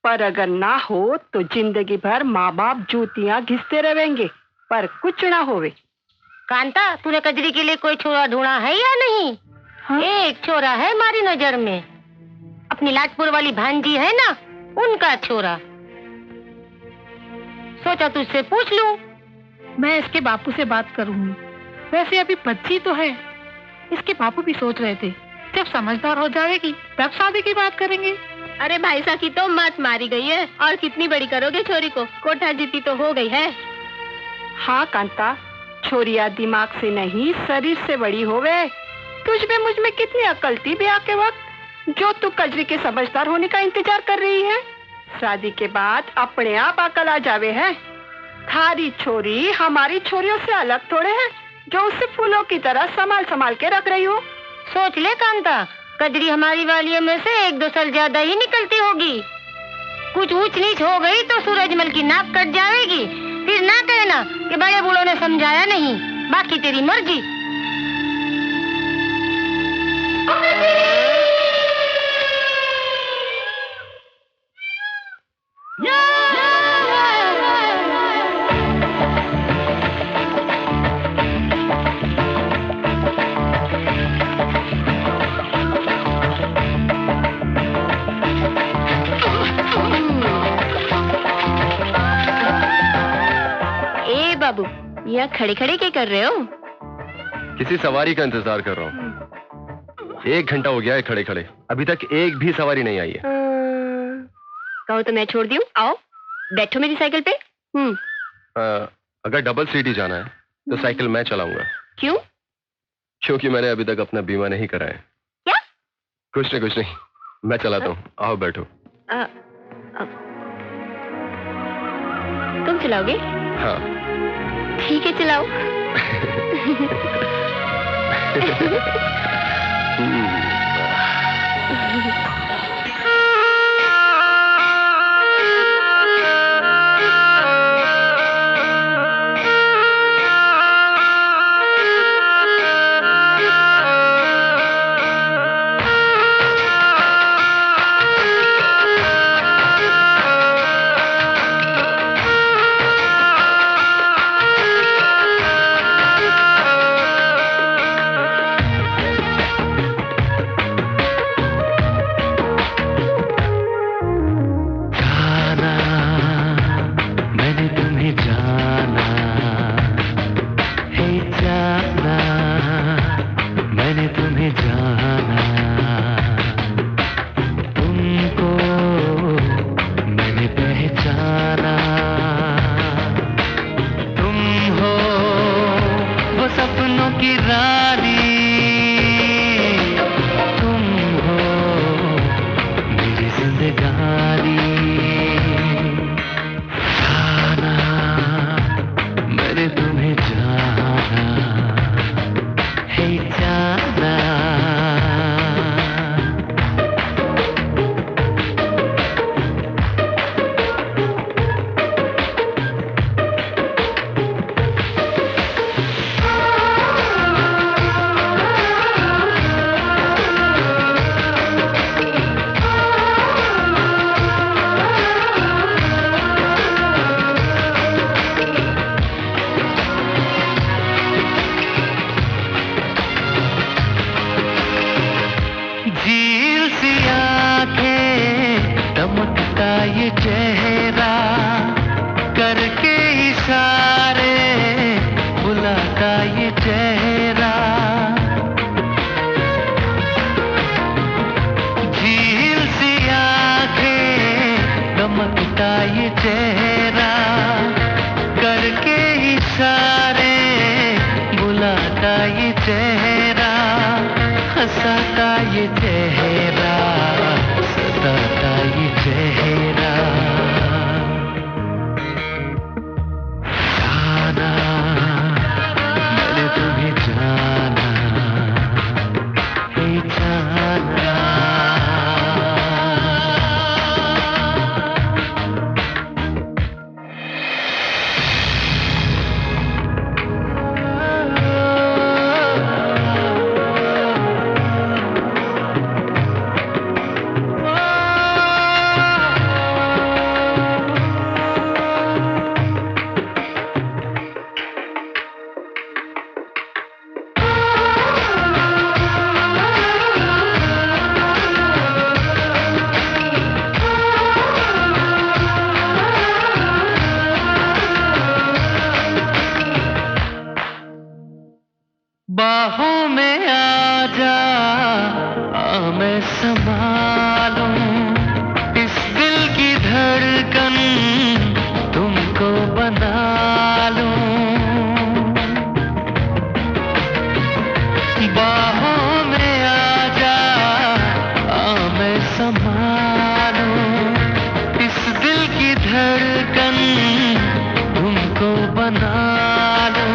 पर अगर ना हो तो जिंदगी भर माँ बाप जूतियाँ घिसते रहेंगे, पर कुछ ना होवे। कांता, तूने कजरी के लिए कोई छोरा ढूंढा है या नहीं? हाँ? एक छोरा है हमारी नजर में, अपनी लाटपुर वाली भांजी है ना, उनका छोरा। सोचा तुझसे पूछ लूं। मैं इसके बापू से बात करूंगी। वैसे अभी बच्ची तो है। इसके बापू भी सोच रहे थे जब समझदार हो जाएगी तब शादी की बात करेंगे। अरे भाई साहब की तो मत मारी गई है, और कितनी बड़ी करोगे छोरी को? कोठा जीती तो हो गई है। हाँ कांता, छोरिया दिमाग से नहीं शरीर से बड़ी होवे। तुझ में मुझ में कितनी अकल थी ब्याह के वक्त, जो तू कजरी के समझदार होने का इंतजार कर रही है। शादी के बाद अपने आप अकल आ जावे है। थारी छोरी हमारी छोरियों से अलग थोड़े है, जो उसे फूलों की तरह संभाल संभाल के रख रही हो। सोच ले कांता, कजरी हमारी वालियों में से 1-2 साल ज्यादा ही निकलती होगी। कुछ ऊंच नीच हो गई तो सूरजमल की नाक कट जाएगी। फिर ना कहना कि बड़े बूढ़ों ने समझाया नहीं। बाकी तेरी मर्जी। बाबू, यहाँ खड़े खड़े क्या कर रहे हो? किसी सवारी का इंतजार कर रहा हूँ। 1 घंटा हो गया है खड़े खड़े, अभी तक एक भी सवारी नहीं आई है। कहो तो मैं छोड़ दूं? आओ बैठो मेरी साइकिल पे। अगर डबल सीट ही जाना है तो साइकिल मैं चलाऊंगा। क्यों? क्योंकि मैंने अभी तक अपना बीमा नहीं कराया। क्या? कुछ नहीं, मैं चलाता हूँ। आओ बैठो। तुम चलाओगे? हाँ। ठीक है, चलाओ। ये चेहरा करके इशारे हंसाता ये चेहरा, सताता ये चेहरा, जाना मैंने तुम्हें जाना, हे जाना। बाहों में आ जा, आ मैं संभालूं इस दिल की धड़कन, तुमको बना लूं। बाहों में आ जा, आ मैं संभालूं इस दिल की धड़कन, तुमको बना लूं।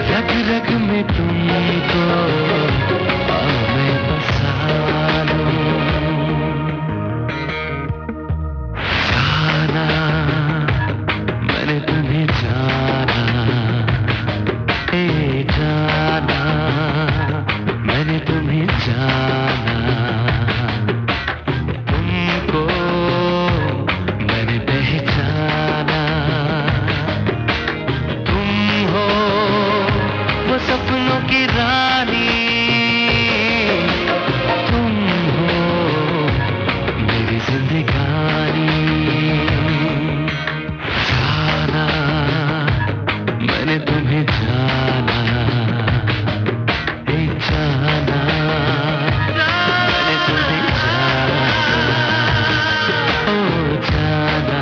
रग रग में तुमको आ मैं बसा लूं। जाना मैंने तुम्हें जाना, हे जाना मैंने तुम्हें जाना। तुमको मैंने पहचाना, तुम हो वो सपनों की रानी, तुम हो मेरी जिंदगानी। जाना मैंने तुम्हें जाना, हे जाना मैंने तुम्हें जाना, ओ जाना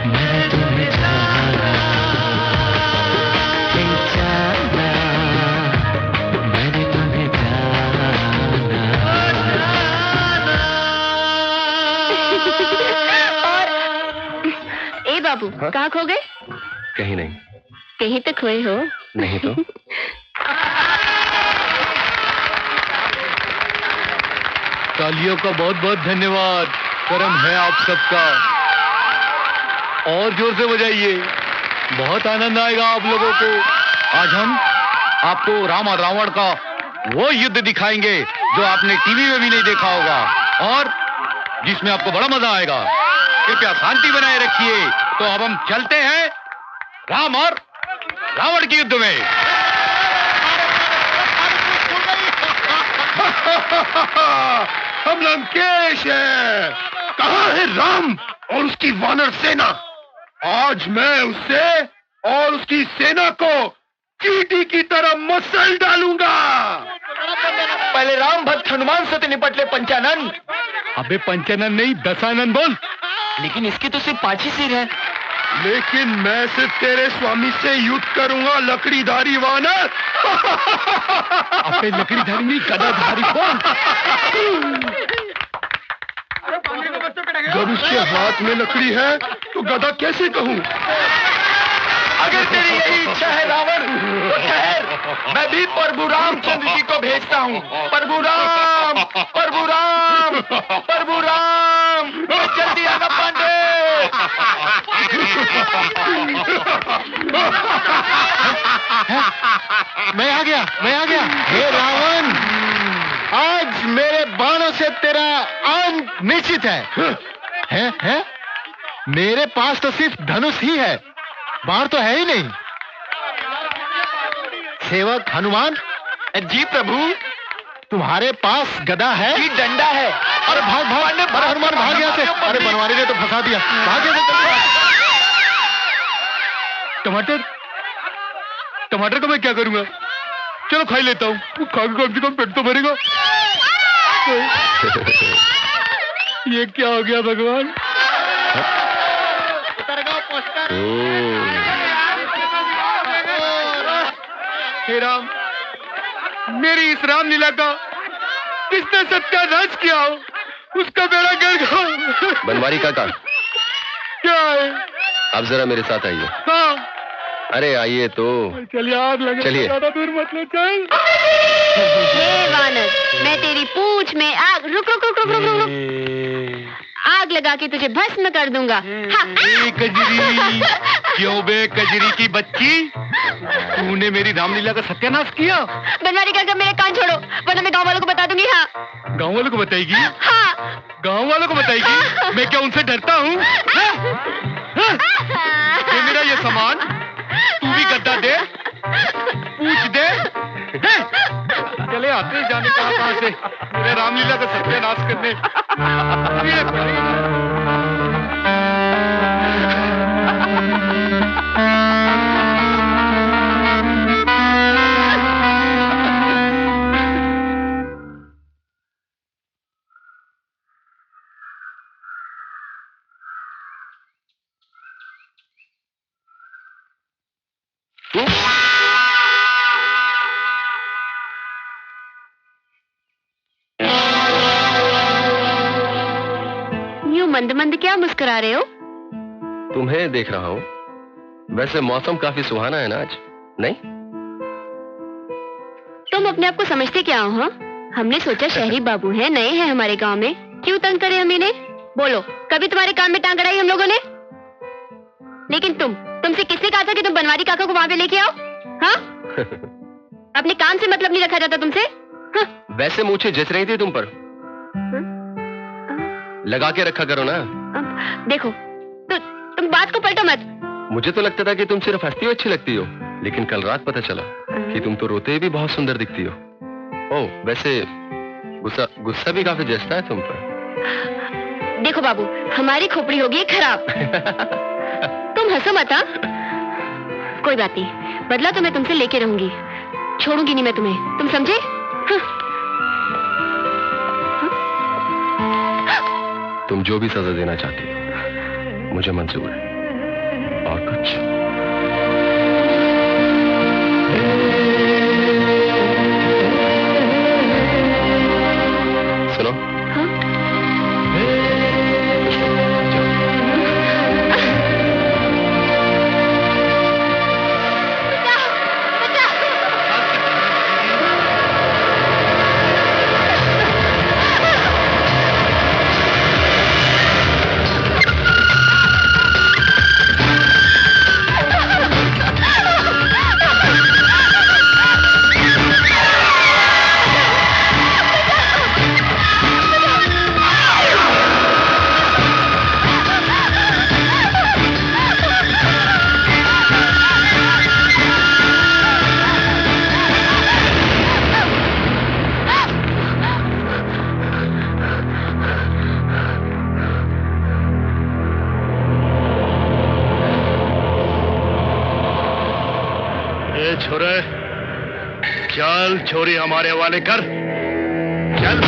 मैंने तुम्हें जाना, हे जाना मैंने तुम्हें जाना। ए बाबू, कहाँ खो गए? कहीं नहीं। कहीं तो खोए हो। नहीं तो। तालियों का बहुत बहुत धन्यवाद। करम है आप सबका, और जोर से बजाइए, बहुत आनंद आएगा आप लोगों को। आज हम आपको राम और रावण का वो युद्ध दिखाएंगे जो आपने टीवी में भी नहीं देखा होगा, और जिसमें आपको बड़ा मजा आएगा। कृपया शांति बनाए रखिए। तो अब हम चलते हैं राम और रावण के युद्ध में। हम लंकेश है। कहाँ है राम और उसकी वानर सेना? आज मैं उससे और उसकी सेना को चींटी की तरह मसल डालूंगा। पहले राम भक्त हनुमान से तो निपट ले पंचानन। अबे पंचानन नहीं, दशानन बोल। लेकिन इसकी तो सिर्फ 5 ही सिर है। लेकिन मैं सिर्फ तेरे स्वामी से युद्ध करूंगा, लकड़ीधारी वानर। अबे लकड़ीधारी नहीं, गदाधारी बोल। जब उसके हाथ में लकड़ी है तो गदा कैसे कहूँ? अगर तेरी यही इच्छा है रावण, तो ठहर, मैं भी प्रभु रामचंद्र जी को भेजता हूँ। प्रभु राम, प्रभु राम, प्रभु राम, जल्दी आना पांडे। मैं आ गया, मैं आ गया। हे रावण, आज मेरे बाणों से तेरा अंत निश्चित है? है? मेरे पास तो सिर्फ धनुष ही है, बाण तो है ही नहीं। सेवक हनुमान। जी प्रभु। तुम्हारे पास गदा है? जी डंडा है। अरे भाग भाग, अरे हनुमान भाग गया से। अरे बनवारी ने तो फंसा दिया, भाग गया से। टमाटर, टमाटर को मैं क्या करूंगा? चलो खा ही लेता हूँ, खा के कम से कम पेट तो भरेगा। ये क्या हो गया भगवान? हे राम, मेरी इस रामलीला का जिसने सत्यानाश किया हो उसका बेड़ा गर्क हो। बनवारी काका, क्या है? आप जरा मेरे साथ आइए। हाँ। अरे आइए तो। चल यार, लगे चलिए। ज्यादा दूर मत ले, चल। हे वानर, मैं तेरी पूंछ में आग रुक रुक रुक रुक रुक रुक रुक आग लगा के तुझे भस्म कर दूंगा। कजरी, क्यों बे कजरी की बच्ची, तूने मेरी रामलीला का सत्यानाश किया? बनवारी काका मेरे कान छोड़ो वरना मैं गांव वालों को बता दूंगी। हाँ। गांव वालों को बताएगी? हाँ। गांव वालों को बताएगी? मैं क्या उनसे डरता हूँ? ये मेरा ये सामान, तू भी गद्दा दे, पूछ दे। चले आते जाने कहाँ से मेरे रामलीला का सत्यानाश करने। मंद मंद क्या मुस्कुरा रहे हो? तुम्हें देख रहा हूँ। वैसे मौसम काफी सुहाना है ना आज, नहीं? तुम अपने आप को समझते क्या हो? हाँ? हमने सोचा शहरी बाबू हैं, नए हैं हमारे गांव में, क्यों तंग करे हम इन्हें? बोलो, कभी तुम्हारे काम में टांग अड़ाई हम लोगों ने? लेकिन तुमसे किसने कहा था कि तुम बनवारी काका को वहां पे लेके आओ? हाँ? अपने काम से मतलब नहीं रखा जाता तुमसे? हाँ? वैसे मूछें जच रही थी तुम पर। लगा के रखा करो ना। देखो, तुम बात को पलटो मत। मुझे तो लगता था कि तुम सिर्फ हंसती हो अच्छी लगती हो, लेकिन कल रात पता चला कि तुम तो रोते भी बहुत सुंदर दिखती हो। ओह, वैसे गुस्सा भी काफी जचता है तुम पर। देखो बाबू, हमारी खोपड़ी होगी खराब। तुम हंसो मत। हाँ? कोई बात नहीं, बदला तो मैं तुमसे लेके रहूंगी, छोड़ूंगी नहीं मैं तुम्हें, तुम समझे? हाँ? तुम जो भी सजा देना चाहती हो मुझे मंजूर है। और कुछ? सुनो। हाँ? छोरे, चल छोरी हमारे वाले कर, चल।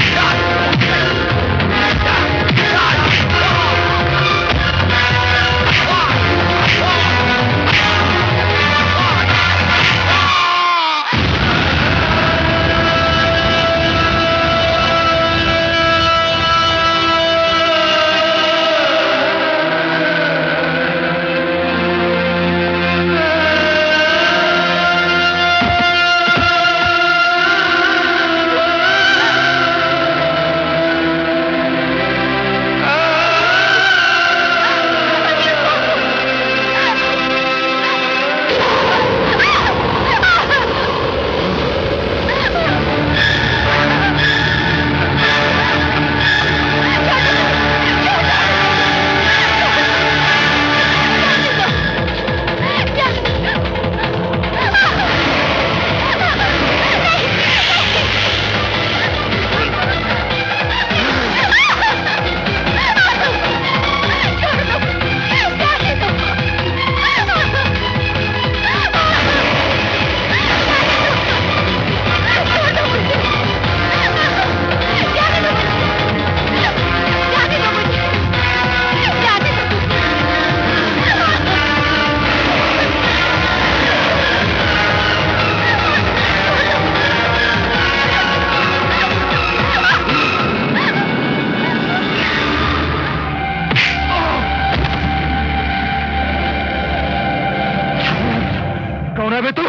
कौन है बे तू?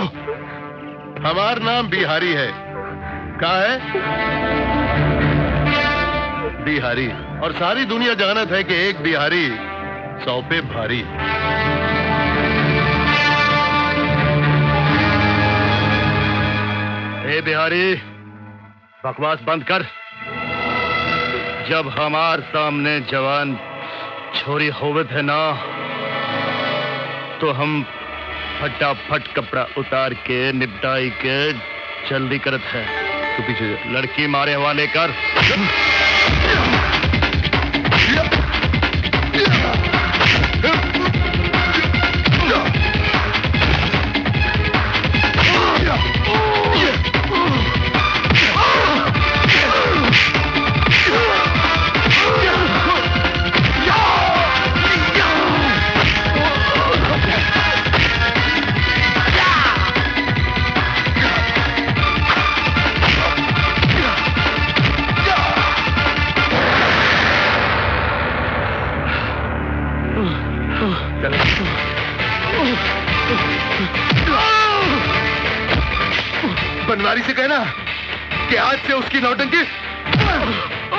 हमार नाम बिहारी है। कहा है? बिहारी। और सारी दुनिया जानत है कि एक बिहारी 100 पे भारी। ए बिहारी, बकवास बंद कर। जब हमार सामने जवान छोरी होवत है ना, तो हम फटाफट कपड़ा उतार के निपटाई के जल्दी करत है। तू पीछे जा। लड़की मारे हवाले कर। बनवारी से कहना कि आज से उसकी नौटंकी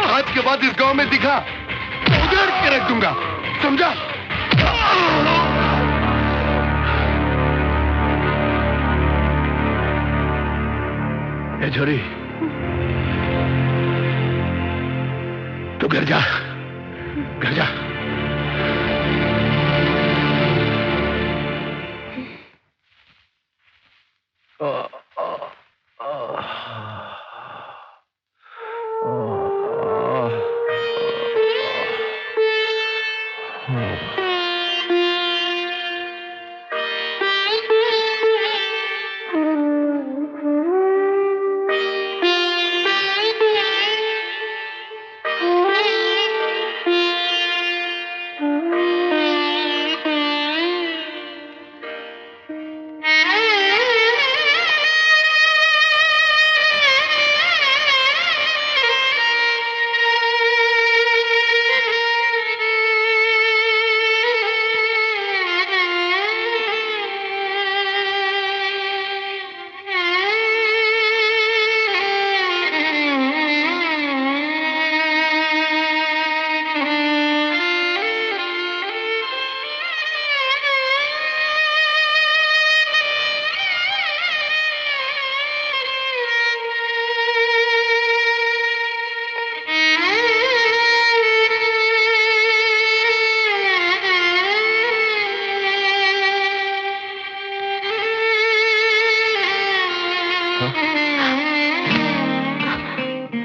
आज के बाद इस गांव में दिखा तो उधेड़ के रख दूंगा, समझा? ए छोरी, तू घर जा, घर जा।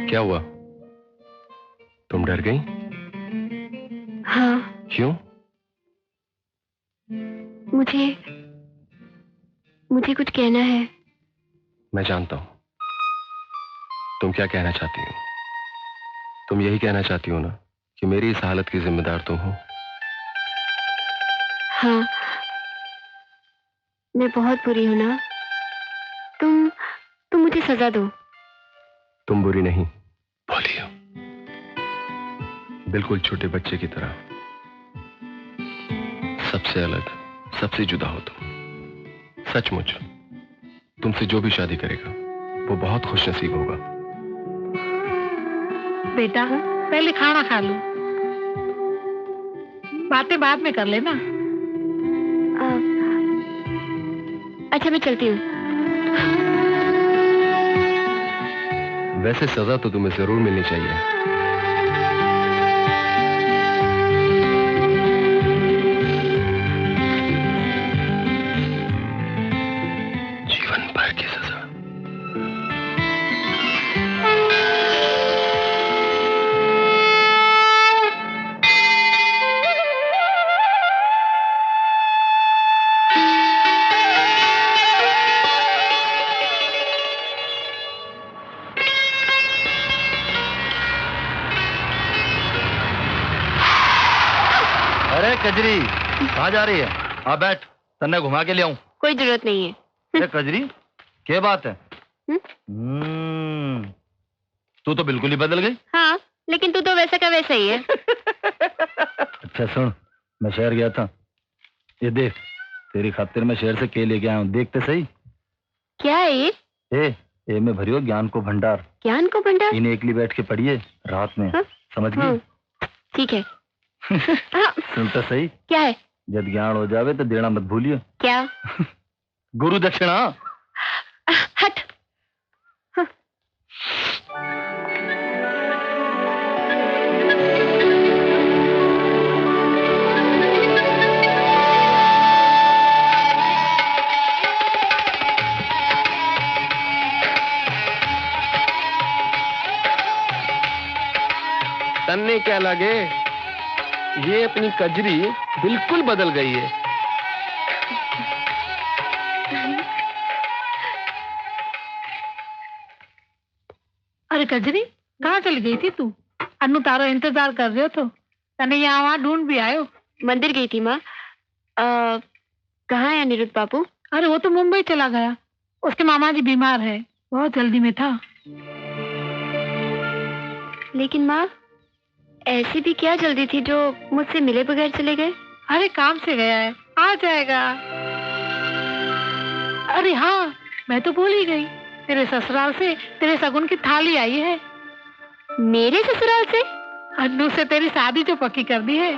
क्या हुआ? तुम डर गई? हाँ। क्यों? मुझे कुछ कहना है। मैं जानता हूं तुम क्या कहना चाहती हो। तुम यही कहना चाहती हो ना कि मेरी इस हालत की जिम्मेदार तुम हो। हाँ, मैं बहुत बुरी हूं ना। तुम मुझे सजा दो। तुम बुरी नहीं, भोली हो, बिल्कुल छोटे बच्चे की तरह। सबसे अलग, सबसे जुदा हो तुम। सचमुच तुमसे जो भी शादी करेगा वो बहुत खुशनसीब होगा। बेटा, पहले खाना खा लो, बातें बाद में कर लेना। अच्छा, मैं चलती हूँ। वैसे सजा तो तुम्हें जरूर मिलनी चाहिए। जीवन भर की सजा। अरे कजरी, कहाँ जा रही है? आ बैठ, तन्ने घुमा के ले आऊं। कोई जरूरत नहीं है। अरे कजरी, क्या बात है? तू तो बिल्कुल ही बदल गई। हाँ, लेकिन तू तो वैसा का वैसा ही है। अच्छा सुन, मैं शहर गया था, ये देख तेरी खातिर मैं शहर से के लेके आया हूँ, देखते सही। क्या है ये? ए में भरियो ज्ञान को भंडार। ज्ञान को भंडार? इन्हें एकली बैठ के पढ़िए रात में। हाँ? समझ गई? ठीक है। सुनता सही। क्या है? जब ज्ञान हो जावे तो देना मत भूलियो। क्या? गुरु दक्षिणा। हट। तन्ने क्या लगे, ये अपनी कजरी बिल्कुल बदल गई है। अरे कजरी, कहाँ चली गई थी तू? अन्नू तारो इंतजार कर रहे हो तो तने यहाँ वहाँ ढूंढ भी आयो। मंदिर गई थी माँ। कहाँ है अनिरुद्ध बाबू? अरे वो तो मुंबई चला गया, उसके मामा जी बीमार है, बहुत जल्दी में था। लेकिन माँ, ऐसी भी क्या जल्दी थी जो मुझसे मिले बगैर चले गए? अरे काम से गया है, आ जाएगा। अरे हाँ, मैं तो भूल ही गई, तेरे ससुराल से तेरे सगुन की थाली आई है। मेरे ससुराल से? अन्नू से तेरी शादी जो पक्की कर दी है।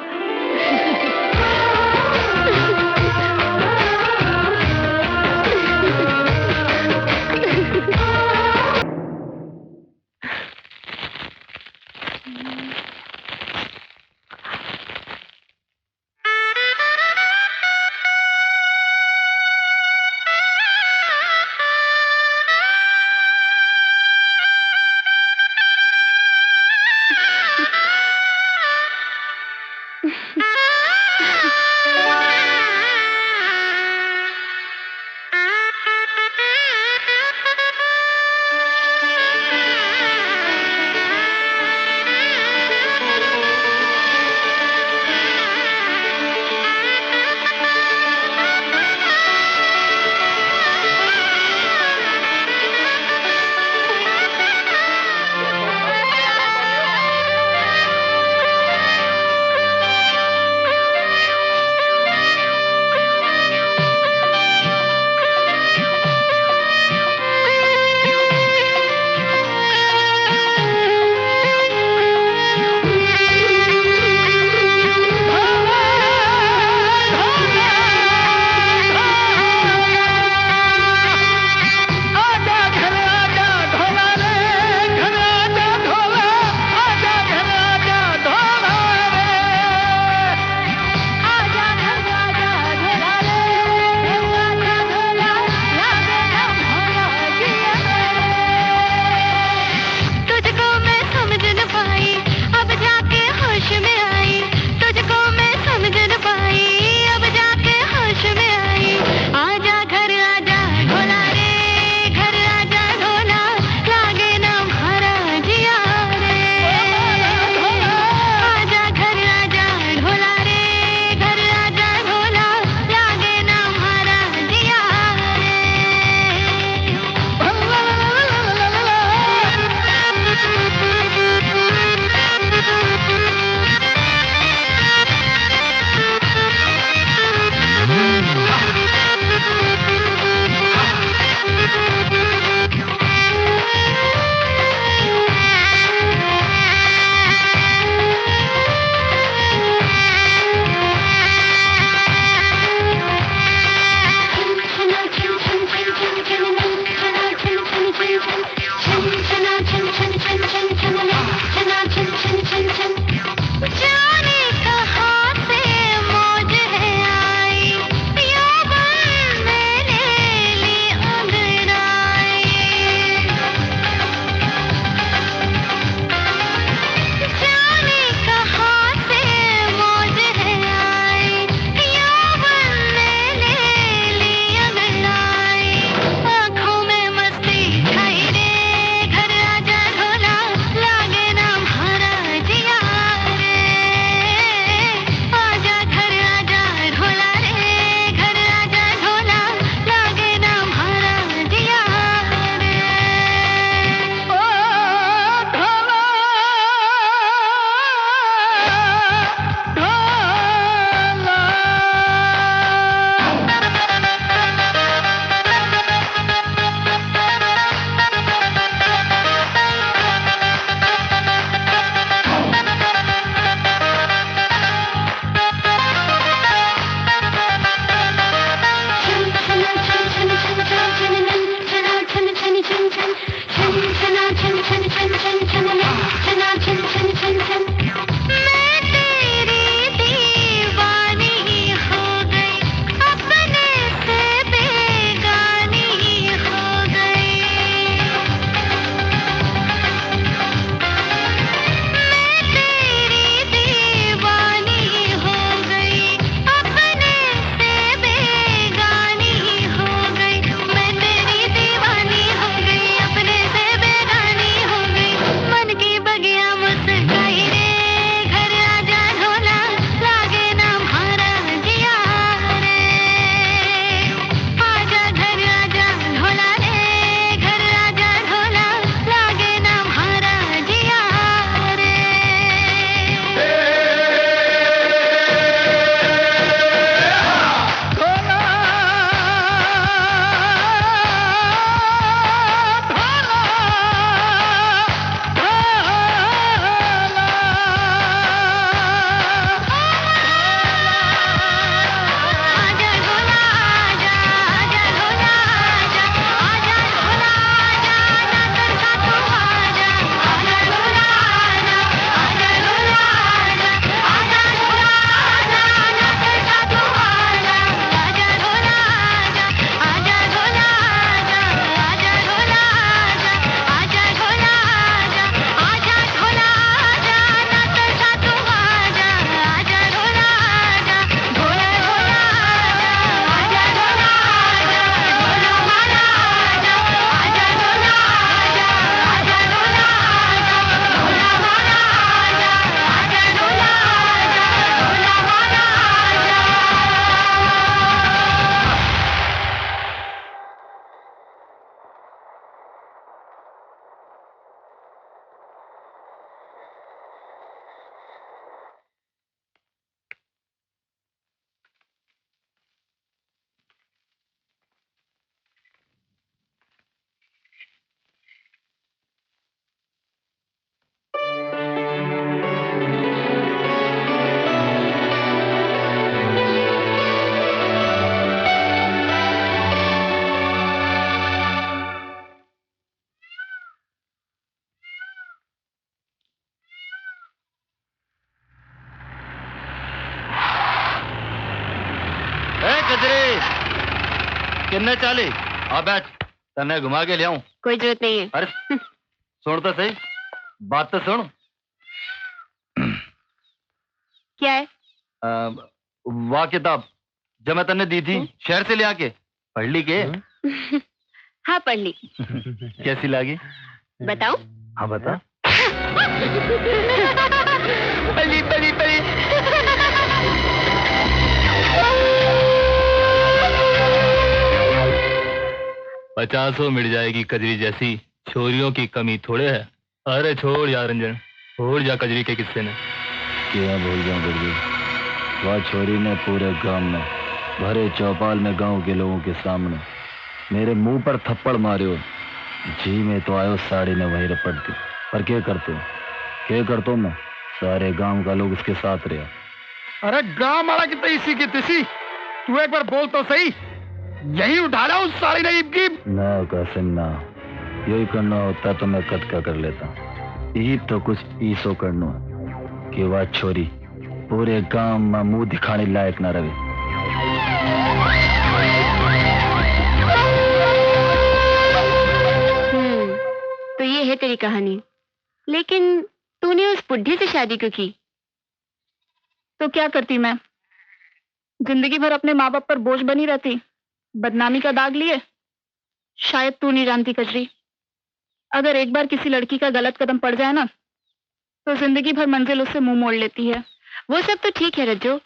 किन्ने 40? आ बैठ, तन्ने घुमा के ले आऊं। कोई जरूरत नहीं है। अरे सुन तो सही, बात तो सुन। क्या है? वाह किताब जो मैं तन्ने दी थी शहर से ले आके पढ़ ली के? हाँ पढ़ ली। कैसी लगी? बताऊं? हाँ बता। बली बली बली। 50 मिल जाएगी कजरी जैसी छोरियों की कमी थोड़े है। अरे छोड़ यार रंजन, छोड़ जा कजरी के किस्से ने। क्या भूल जाऊं गुरु, वह छोरी ने पूरे गांव में भरे चौपाल में गांव के लोगों के सामने मेरे मुंह पर थप्पड़ मारियो। जी में तो आयो साड़ी ने वही रपट दी, पर क्या करतो मैं, सारे गांव का लोग इसके साथ रहा। अरे गांव वाला की इसी की तिसी, तू एक बार बोल तो सही, यही उठा ला उस साड़ी ने की। ना कासिम ना, यही करना होता तो मैं कद का कर लेता। यही तो कुछ ईसो करना कि वह छोरी पूरे गांव में मुंह दिखाने लायक ना रहे। तो ये है तेरी कहानी, लेकिन तूने उस बुढ़ी से शादी क्यों की? तो क्या करती मैं, जिंदगी भर अपने माँ बाप पर बोझ बनी रहती, बदनामी का दाग लिए। शायद तू नहीं जानती कजरी, अगर एक बार किसी लड़की का गलत कदम पड़ जाए ना, तो जिंदगी भर मंजिल उससे मुंह मोड़ लेती है। वो सब तो ठीक है रज्जो,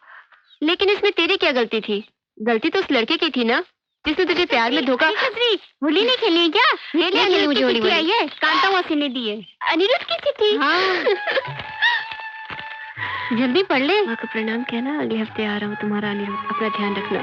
लेकिन इसमें तेरी क्या गलती थी? गलती तो उस लड़के की थी ना, जिसने तुझे प्यार में धोखा। होली नहीं खेली है क्या? ये नहीं खेली मुझे होली। आई है कांता मासी ने दी है, अनिरुद्ध की चिट्ठी। हाँ। जल्दी पढ़ ले। माँ को प्रणाम कहना, अगले हफ्ते आ रहा हूँ तुम्हारा अनिरुद्ध, अपना ध्यान रखना।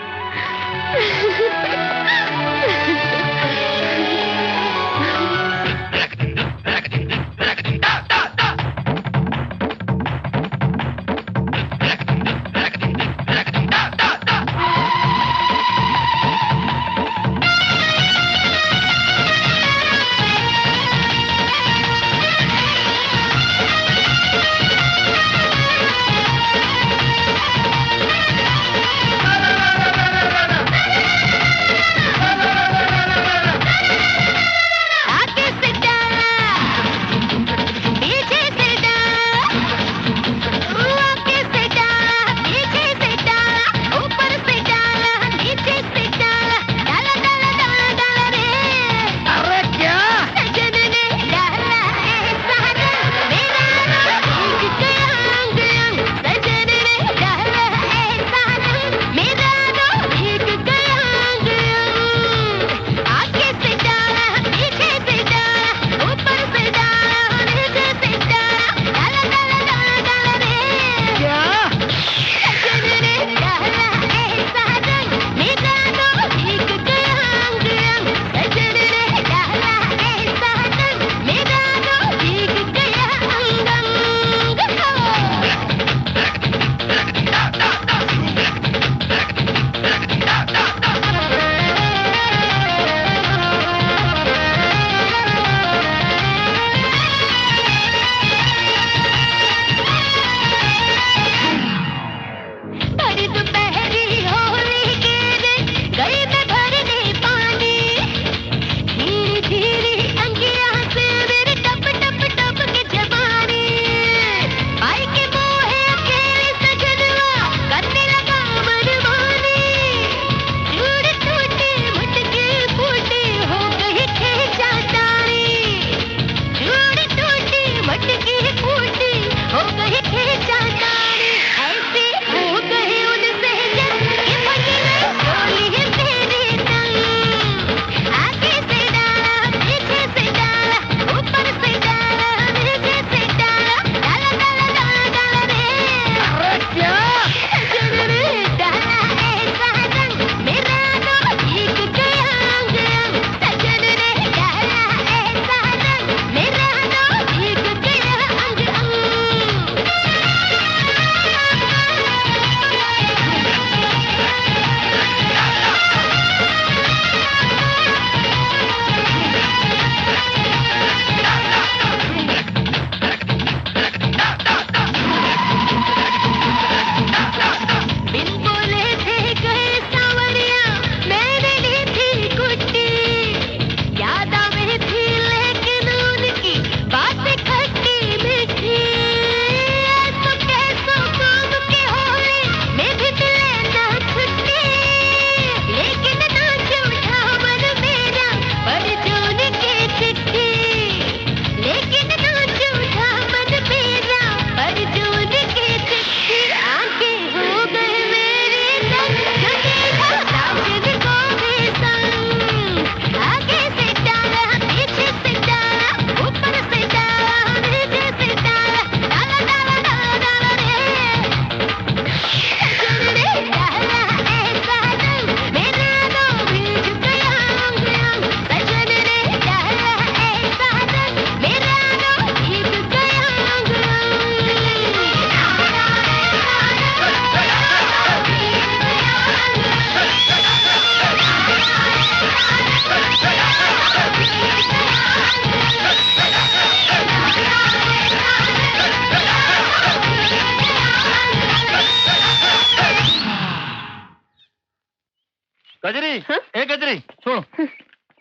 ए गजरी सुन,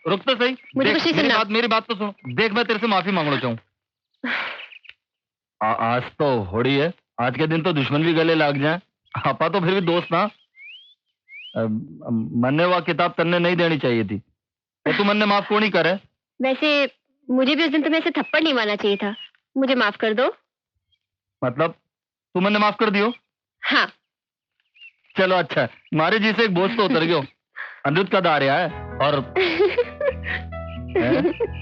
रुक तो सही। मुझे देख, कुछ नहीं सुनना। मेरी बात तो सुन। देख, मैं तेरे से माफी मांगना चाहूँ। आज तो होड़ी है, आज के दिन तो दुश्मन भी गले लग जाए। आपा तो फिर भी दोस्त ना। मन्ने वह किताब तन्ने नहीं देनी चाहिए थी, तो तू मन्ने माफ को नहीं करे। वैसे मुझे भी उस दिन तुम्हें ऐसे थप्पड़ नहीं मारना चाहिए था। मुझे माफ कर दो। मतलब तू मन्ने माफ कर दियो? हाँ। चलो अच्छा है, मारे जी से एक बोझ तो उतर गयो। अनिरुद्ध का दारिया है और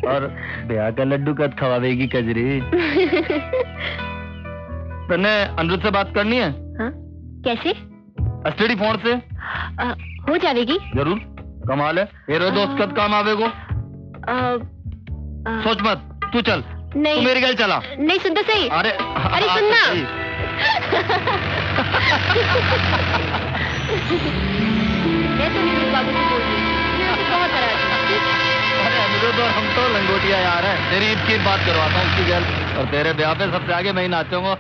और ब्याह का लड्डू कद खवावेगी कजरी। तन्ने अनिरुद्ध से बात करनी है? हाँ? कैसे? एसटीडी फोन से हो जाएगी। जरूर, कमाल है। ये दोस्त कद काम आवेगो। सोच मत, तू चल। नहीं, तू मेरी गल चला। नहीं, सुन तो सही। अरे सुनना। मैं तो अनिरुद्ध बाबू से बोल रही हूँ, बहुत अरे अनिरुद्ध और हम तो लंगोटिया यार हैं। तेरी ईद की बात करवाता हूँ उसकी गल, और तेरे ब्याह पे सबसे आगे मैं ही नाचूंगा।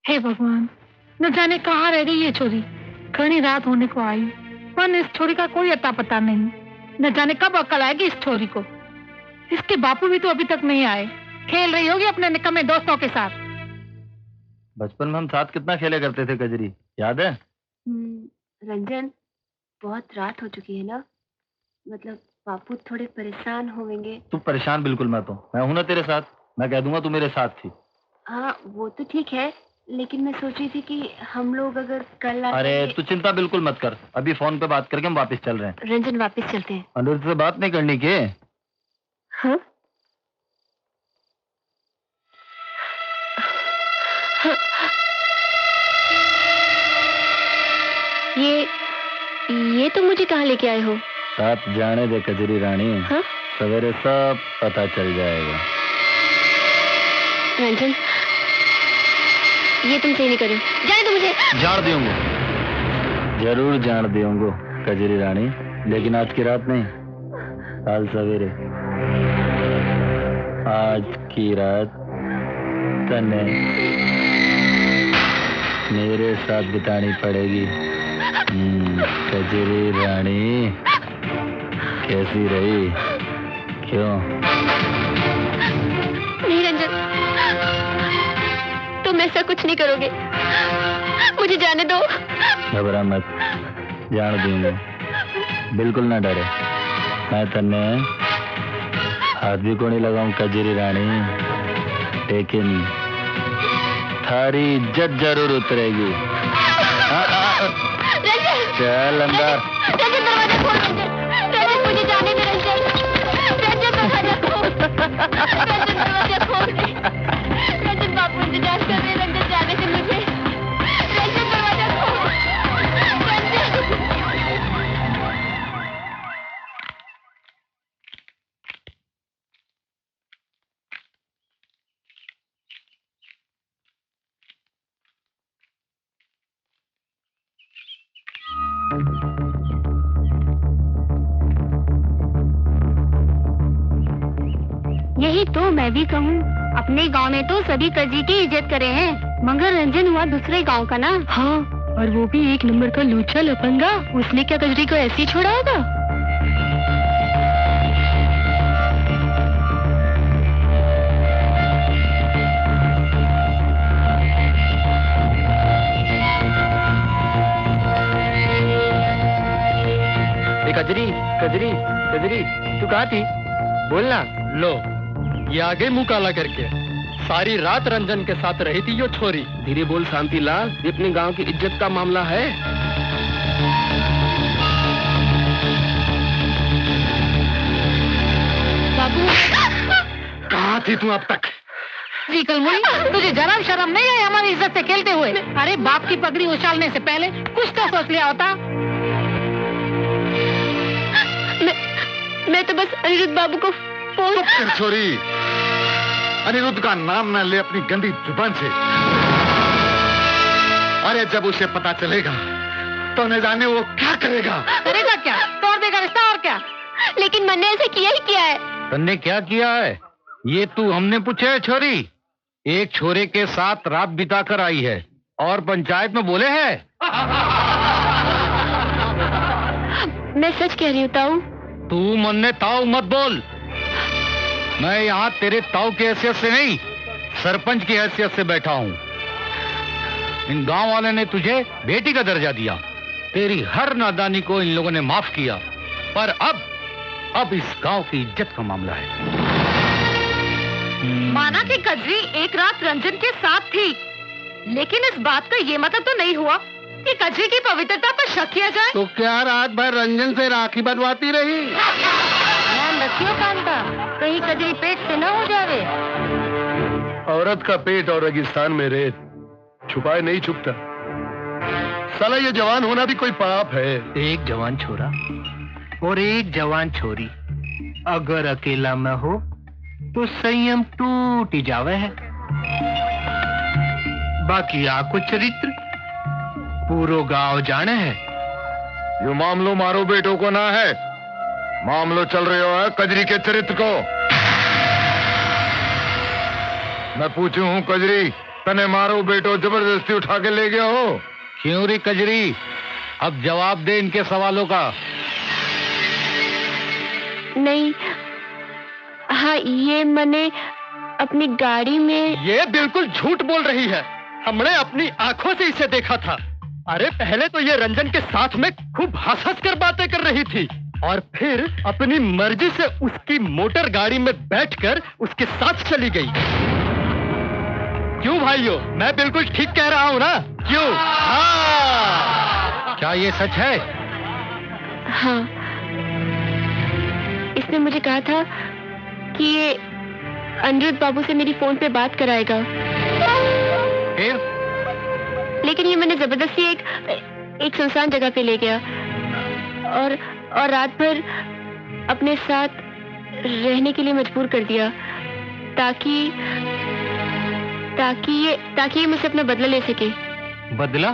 हे भगवान, न जाने कहाँ रह गई ये छोरी। घनी रात होने को आई, पर इस छोरी का कोई अता पता नहीं। न जाने कब अकल आएगी इस छोरी को। इसके बापू भी तो अभी तक नहीं आए। खेल रही होगी अपने निकम्मे दोस्तों के साथ। बचपन में हम साथ कितना खेले करते थे कजरी, याद है? रंजन, बहुत रात हो चुकी है ना, मतलब बापू थोड़े परेशान होंगे। तू परेशान बिल्कुल मत हो, मैं हूं ना तेरे साथ। मैं कह दूंगा तू मेरे साथ थी। हाँ वो तो ठीक है, लेकिन मैं सोच रही थी कि हम लोग अगर कल अरे तू चिंता बिल्कुल मत कर, अभी फोन पे बात करके हम वापस चल रहे हैं। रंजन वापस चलते हैं। अनिरुद्ध से बात नहीं करनी के? हाँ? हाँ। ये तो मुझे कहाँ लेके आए हो? साथ जाने दे कजरी रानी। हाँ? सवेरे सब पता चल जाएगा। रंजन, ये तुम सही नहीं कर रहे हो। जाने दो मुझे। जान दूंगा, जरूर जान दूंगा कजरी रानी, लेकिन आज की रात नहीं, कल सवेरे। आज की रात तने मेरे साथ बितानी पड़ेगी। कजरी रानी कैसी रही? क्यों? नहीं रंजन, तुम ऐसा कुछ नहीं करोगे। मुझे जाने दो। घबरा मत, जान दूंगा, बिल्कुल ना डरे। मैं तन्ने हाथ भी को नहीं लगाऊं कजरी रानी, लेकिन थारी इज्जत जरूर उतरेगी। चल अंदर। रंजन दरवाजा खोल। रंजन मुझे जाने दे। रंजन दरवाजा खोल। रंजन दरवाजा खोल। रंजन बापू इंतजार कर रहे। रंजन जाने दे मुझे। रंजन दरवाजा खोल। यही तो मैं भी कहूँ, अपने गांव में तो सभी कजरी की इज्जत करे हैं, मगर रंजन हुआ दूसरे गांव का ना। हाँ, और वो भी एक नंबर का लूचा लफंगा। उसने क्या कजरी को ऐसे ही छोड़ा होगा? कजरी कजरी कजरी, तू कहाँ थी? बोलना। लो, ये आ गई मुंह काला करके। सारी रात रंजन के साथ रही थी यो छोरी। धीरे बोल शांति लाल, ये अपने गांव की इज्जत का मामला है। बाबू, कहाँ थी तू अब तक? जी कलमुड़ी, तुझे जरा शर्म नहीं आई हमारी इज्जत से खेलते हुए? अरे बाप की पगड़ी उछालने से पहले कुछ तो सोच लिया होता। मैं तो बस अनिरुद्ध बाबू को फोन। चुप कर छोरी, अनिरुद्ध का नाम न ले अपनी गंदी जुबान से। अरे जब उसे पता चलेगा तो न जाने वो क्या करेगा। करेगा क्या? तोड़ देगा रिश्ता और क्या? लेकिन मैंने ऐसे किया ही किया है। तन्ने क्या किया है ये तू हमने पूछा है छोरी? एक छोरे के साथ रात बिताकर आई है और पंचायत में बोले है। मैं सच कह रही हूँ ताऊ। तू मन्ने ताऊ मत बोल। मैं यहाँ तेरे ताऊ की हैसियत से नहीं, सरपंच की हैसियत से बैठा हूँ। इन गांव वाले ने तुझे बेटी का दर्जा दिया, तेरी हर नादानी को इन लोगों ने माफ किया, पर अब इस गांव की इज्जत का मामला है। माना कि कजरी एक रात रंजन के साथ थी, लेकिन इस बात का ये मतलब तो नहीं हुआ कि कजरी की पवित्रता पर शक किया जाए। तो क्या रात भर रंजन से राखी बंधवाती रही? ध्यान रखियो कांता, कहीं कजरी पेट से न हो जावे। औरत का पेट और रेगिस्तान में रेत छुपाए नहीं छुपता। साला ये जवान होना भी कोई पाप है। एक जवान छोरा और एक जवान छोरी अगर अकेला में हो तो संयम टूट ही जावे है। बाकी आको चरित्र पूरो गांव जाने है। यो मामलो मारो बेटों को ना है, मामलो चल रहे हो है कजरी के चरित्र को। मैं पूछू हूँ कजरी, तने मारो बेटो जबरदस्ती उठा के ले गया हो? क्यों रे कजरी, अब जवाब दे इनके सवालों का। नहीं, हाँ ये मैंने अपनी गाड़ी में। ये बिल्कुल झूठ बोल रही है, हमने अपनी आंखों से इसे देखा था। अरे पहले तो ये रंजन के साथ में खूब हंस हंस कर बातें कर रही थी और फिर अपनी मर्जी से उसकी मोटर गाड़ी में बैठकर उसके साथ चली गई। क्यों भाइयों, मैं बिल्कुल ठीक कह रहा हूँ ना? क्यों? हाँ। क्या ये सच है? हाँ, इसने मुझे कहा था कि ये अनिरुद्ध बाबू से मेरी फोन पे बात कराएगा। लेकिन ये मैंने जबरदस्ती एक सुनसान जगह पे ले गया और रात भर अपने साथ रहने के लिए मजबूर कर दिया ताकि ये मुझसे अपना बदला ले सके। बदला?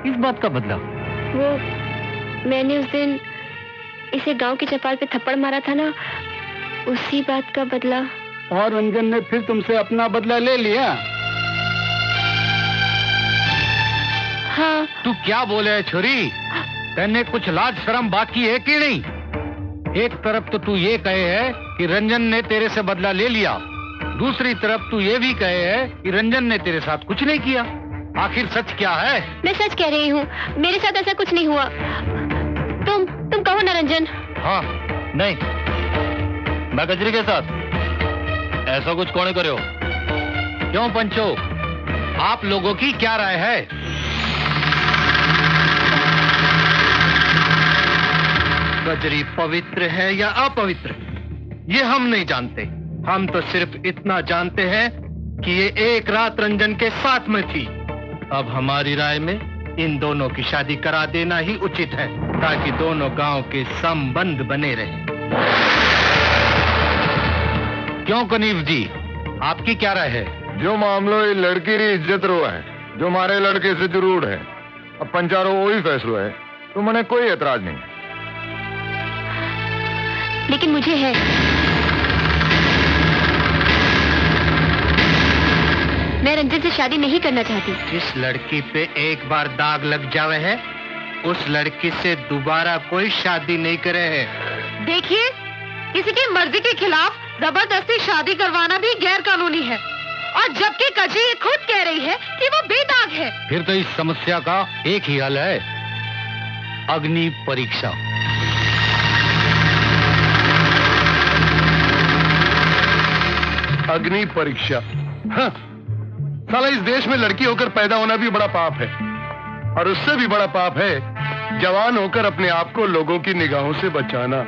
किस बात का बदला? वो मैंने उस दिन इसे गांव के चौपाल पे थप्पड़ मारा था ना, उसी बात का बदला। और रंजन ने फिर तुमसे अपना बदला ले लिया? हाँ। तू क्या बोले है छोरी? तेने कुछ लाज शर्म बाकी है कि नहीं? एक तरफ तो तू ये कहे है कि रंजन ने तेरे से बदला ले लिया, दूसरी तरफ तू ये भी कहे है कि रंजन ने तेरे साथ कुछ नहीं किया। आखिर सच क्या है? मैं सच कह रही हूँ, मेरे साथ ऐसा कुछ नहीं हुआ। तुम कहो ना रंजन। हाँ, नहीं, मैं कजरी के साथ ऐसा कुछ कौन करे हो? क्यों पंचो, आप लोगों की क्या राय है? कजरी पवित्र है या अपवित्र, ये हम नहीं जानते। हम तो सिर्फ इतना जानते हैं कि ये एक रात रंजन के साथ में थी। अब हमारी राय में इन दोनों की शादी करा देना ही उचित है, ताकि दोनों गांव के संबंध बने रहें। क्यों कनीफ जी, आपकी क्या राय है? जो मामलो ये लड़की री इज्जत रो है, जो हमारे लड़के से जरूर है, अब पंचारो वही फैसलो है, तो मैंने कोई एतराज नहीं। लेकिन मुझे है। मैं रंजन से शादी नहीं करना चाहती। जिस लड़की पे एक बार दाग लग जावे है, उस लड़की से दोबारा कोई शादी नहीं करे है। देखिए, किसी की मर्जी के खिलाफ जबरदस्ती शादी करवाना भी गैर कानूनी है, और जबकि कजरी खुद कह रही है कि वो बेदाग है। फिर तो इस समस्या का एक ही हल है, अग्नि परीक्षा। अग्नि परीक्षा? हाँ, साला इस देश में लड़की होकर पैदा होना भी बड़ा पाप है, और उससे भी बड़ा पाप है जवान होकर अपने आप को लोगों की निगाहों से बचाना।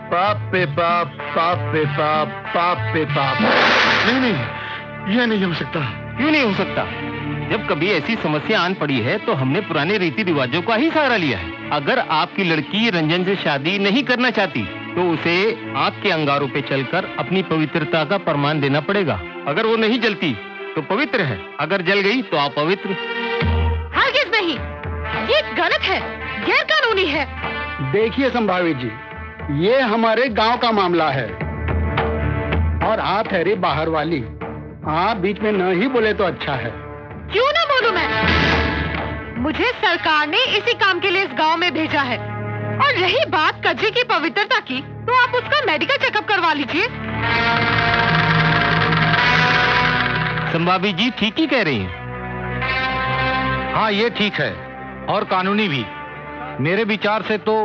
पाप पे पाप, पाप पे पाप, पाप पे पाप। नहीं, यह नहीं हो सकता। क्यों नहीं हो सकता? जब कभी ऐसी समस्या आन पड़ी है तो हमने पुराने रीति रिवाजों का ही सहारा लिया है। अगर आपकी लड़की रंजन से शादी नहीं करना चाहती तो उसे आग के अंगारों पे चलकर अपनी पवित्रता का प्रमाण देना पड़ेगा। अगर वो नहीं जलती तो पवित्र है, अगर जल गई तो अपवित्र। हरगिज़ नहीं, ये गलत है, गैर कानूनी है। देखिए संभावित जी, ये हमारे गांव का मामला है और हाथ है रे बाहर वाली। हाँ, बीच में न ही बोले तो अच्छा है। क्यों ना बोलूं मैं? मुझे सरकार ने इसी काम के लिए इस गांव में भेजा है। और रही बात कजरी की पवित्रता की, तो आप उसका मेडिकल चेकअप करवा लीजिए। संभाबी जी ठीक ही कह रही हैं। हाँ, ये ठीक है और कानूनी भी। मेरे विचार से तो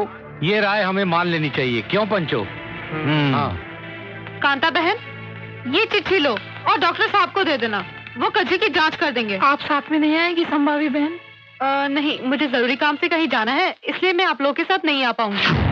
ये राय हमें मान लेनी चाहिए। क्यों पंचो? हाँ। कांता बहन, ये चिट्ठी लो और डॉक्टर साहब को दे देना। वो कजरी की जांच कर देंगे। आप साथ में नहीं आएगी संभावी बहन? नहीं, मुझे जरूरी काम से कहीं जाना है, इसलिए मैं आप लोगों के साथ नहीं आ पाऊंगी।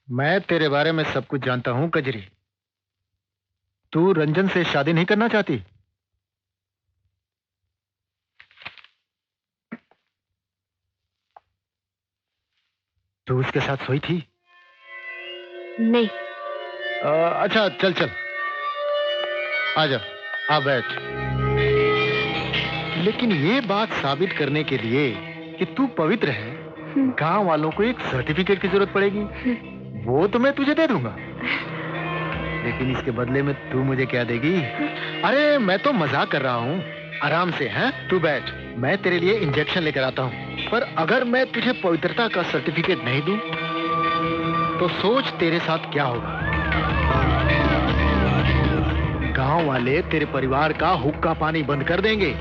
मैं तेरे बारे में सब कुछ जानता हूं कजरी। तू रंजन से शादी नहीं करना चाहती? तू उसके साथ सोई थी? नहीं। अच्छा, चल चल, आजा, आ बैठ। लेकिन ये बात साबित करने के लिए कि तू पवित्र है, गांव वालों को एक सर्टिफिकेट की जरूरत पड़ेगी। वो तो मैं तुझे दे दूंगा, लेकिन इसके बदले में तू मुझे क्या देगी? अरे मैं तो मजाक कर रहा हूँ, आराम से। हैं, तू बैठ, मैं तेरे लिए इंजेक्शन लेकर आता हूँ। पर अगर मैं तुझे पवित्रता का सर्टिफिकेट नहीं दूं, तो सोच तेरे साथ क्या होगा। गांव वाले तेरे परिवार का हुक्का पानी बंद कर देंगे।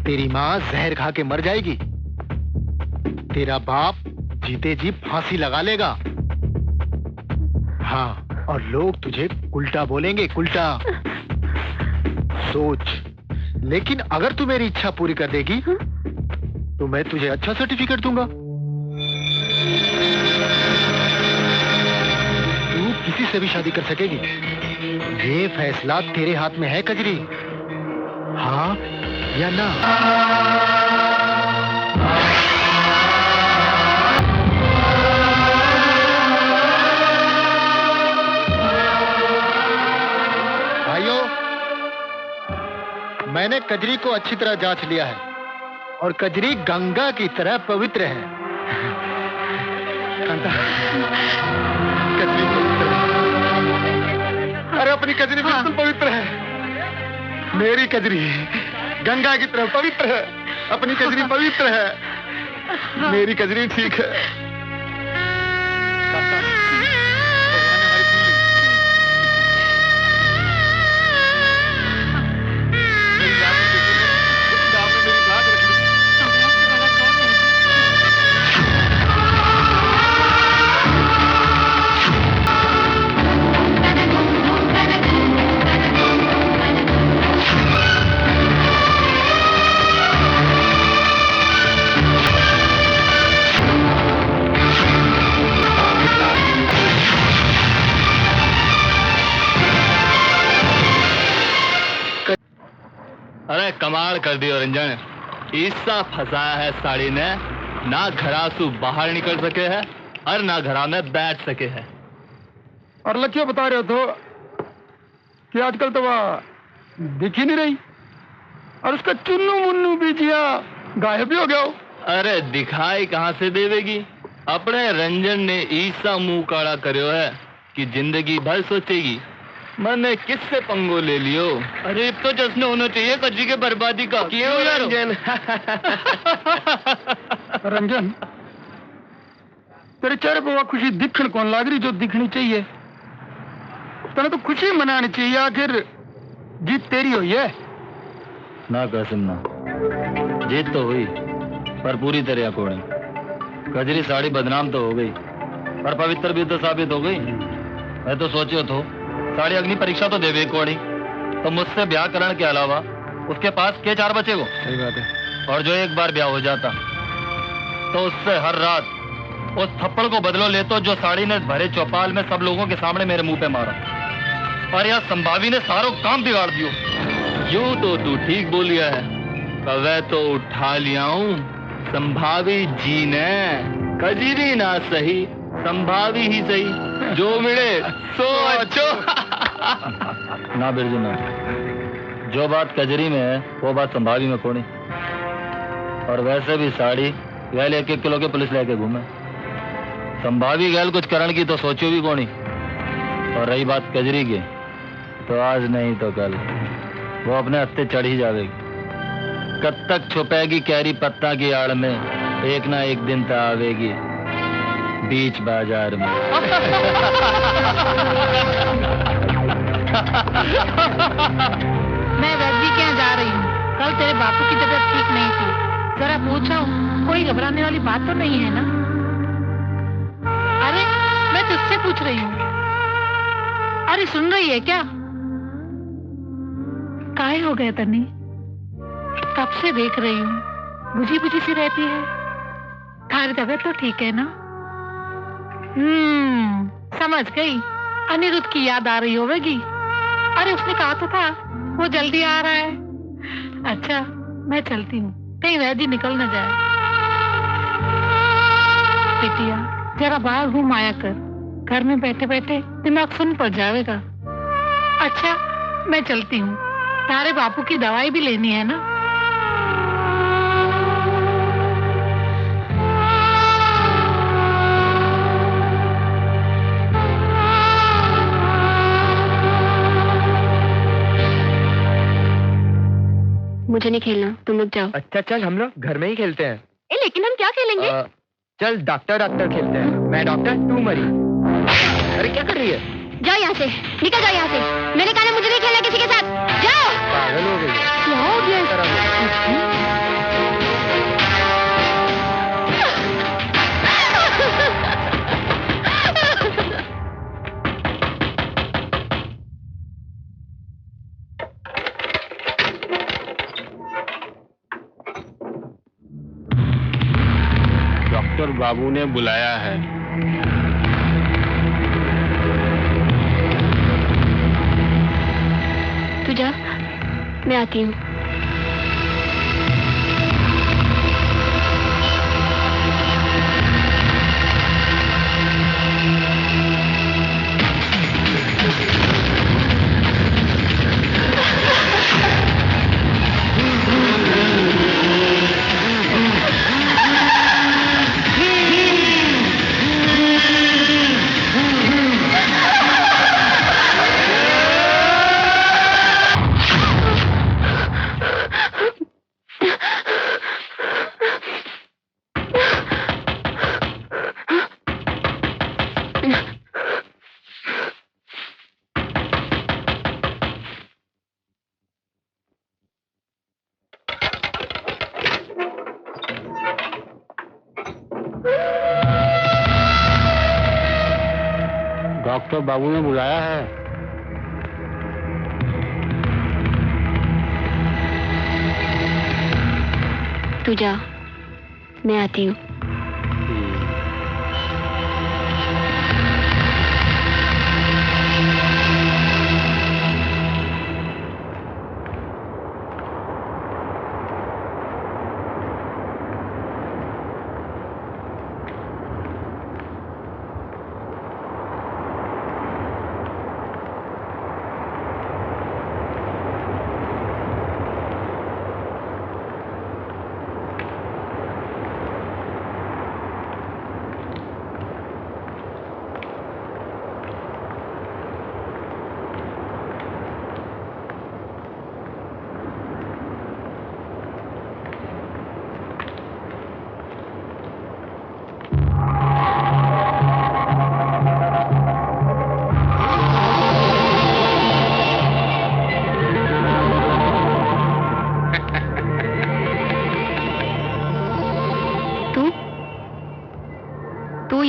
तेरी माँ जहर खा के मर जाएगी। तेरा बाप जीते जी फांसी लगा लेगा। हाँ, और लोग तुझे उल्टा बोलेंगे, उल्टा। सोच, लेकिन अगर तू मेरी इच्छा पूरी कर देगी तो मैं तुझे अच्छा सर्टिफिकेट दूंगा। तू किसी से भी शादी कर सकेगी। ये फैसला तेरे हाथ में है कजरी, हाँ या ना। भाइयों, मैंने कजरी को अच्छी तरह जांच लिया है और कजरी गंगा की तरह पवित्र है। कांता, कजरी पवित्र है। अरे अपनी कजरी बिल्कुल पवित्र है। मेरी कजरी गंगा की तरह पवित्र है। अपनी कजरी पवित्र है। मेरी कजरी ठीक है। कांता, भगवान ने हमारी सुन ली। मेरी बात नहीं देखी, आपने मेरी बात रख ली। अरे कमाल कर दियो रंजन, ऐसा फंसाया है साड़ी ने, ना घरासू बाहर निकल सके है और ना घरा में बैठ सके है। और लक्ष्य बता रहे हो तो कि आजकल तो वह दिख ही नहीं रही, और उसका चुन्नू मुन्नू भी जिया गायब ही हो गया हो। अरे दिखाई कहाँ से देवेगी? अपने रंजन ने ईसा मुंह काड़ा करो है कि जिंदगी भर सोचेगी। मैंने किससे पंगो ले लियो? अरे अब तो जश्न होना चाहिए कजरी के बर्बादी का। क्यों रंजन? रंजन, तेरे चेहरे पर वह खुशी दिखण कौन लाग रही जो दिखनी चाहिए? तेने तो खुशी मनानी चाहिए, आखिर जीत तेरी हुई है। ना कासिम ना, जीत तो हुई पर पूरी तरह अकोड़ी। कजरी साड़ी बदनाम तो हो गई पर पवित्र भी तो साबित हो गई। मैं तो सोचियो तो साड़ी अग्नि परीक्षा तो देवे कोड़ी, तो मुझसे ब्याह करने के अलावा उसके पास के 4 बचे को। सही बात है। और जो एक बार ब्याह हो जाता तो उससे हर रात उस थप्पड़ को बदलो ले तो जो साड़ी ने भरे चौपाल में सब लोगों के सामने मेरे मुंह पे मारा। और यह संभावी ने सारों काम बिगाड़ दियो। यूं तो तू ठीक बोलिया है, कवे तो उठा लिया हूं संभावी जी ने। कजरी ना सही, संभावी ही सही, जो मिले सो अच्छो। ना बिरजू ना, जो बात कजरी में है वो बात संभावी में कोनी। और वैसे भी साड़ी गैल 1-1 किलो के पुलिस लेके घूमे। संभावी गैल कुछ करण की तो सोचो भी कोनी। और रही बात कजरी की, तो आज नहीं तो कल वो अपने हत्थे चढ़ ही जाएगी। कब तक छुपेगी कैरी पत्ता की आड़ में, एक ना एक दिन तो आवेगी बीच बाजार में। मैं वैद्य के यहाँ जा रही हूँ। कल तेरे बापू की तबीयत ठीक नहीं थी, जरा पूछा कोई घबराने वाली बात तो नहीं है ना? अरे मैं तुझसे पूछ रही हूँ। अरे सुन रही है क्या? काहे हो गया तन्नी? कब से देख रही हूँ, बुझी बुझी सी रहती है। थारी तबीयत तो ठीक है ना? समझ गई, अनिरुद्ध की याद आ रही होगी। अरे उसने कहा तो था वो जल्दी आ रहा है। अच्छा मैं चलती हूँ, कहीं वैद्य निकल न जाए। बेटिया जरा बाहर घूम आया कर, घर में बैठे बैठे दिमाग सुन पड़ जाएगा। अच्छा मैं चलती हूँ, तारे बापू की दवाई भी लेनी है ना। मुझे नहीं खेलना, तुम लोग जाओ। अच्छा चल हम लोग घर में ही खेलते हैं। लेकिन हम क्या खेलेंगे? चल डॉक्टर खेलते हैं। मैं डॉक्टर, तू मरी। अरे क्या कर रही है? जाओ यहाँ से, निकल जाओ यहाँ से। मैंने कहा मुझे नहीं खेलना किसी के साथ, जाओ। पागल हो गई। क्या हो गया? डॉक्टर बाबू ने बुलाया है। तू जा, मैं आती हूँ। डॉक्टर बाबू ने बुलाया है। तू जा, मैं आती हूँ।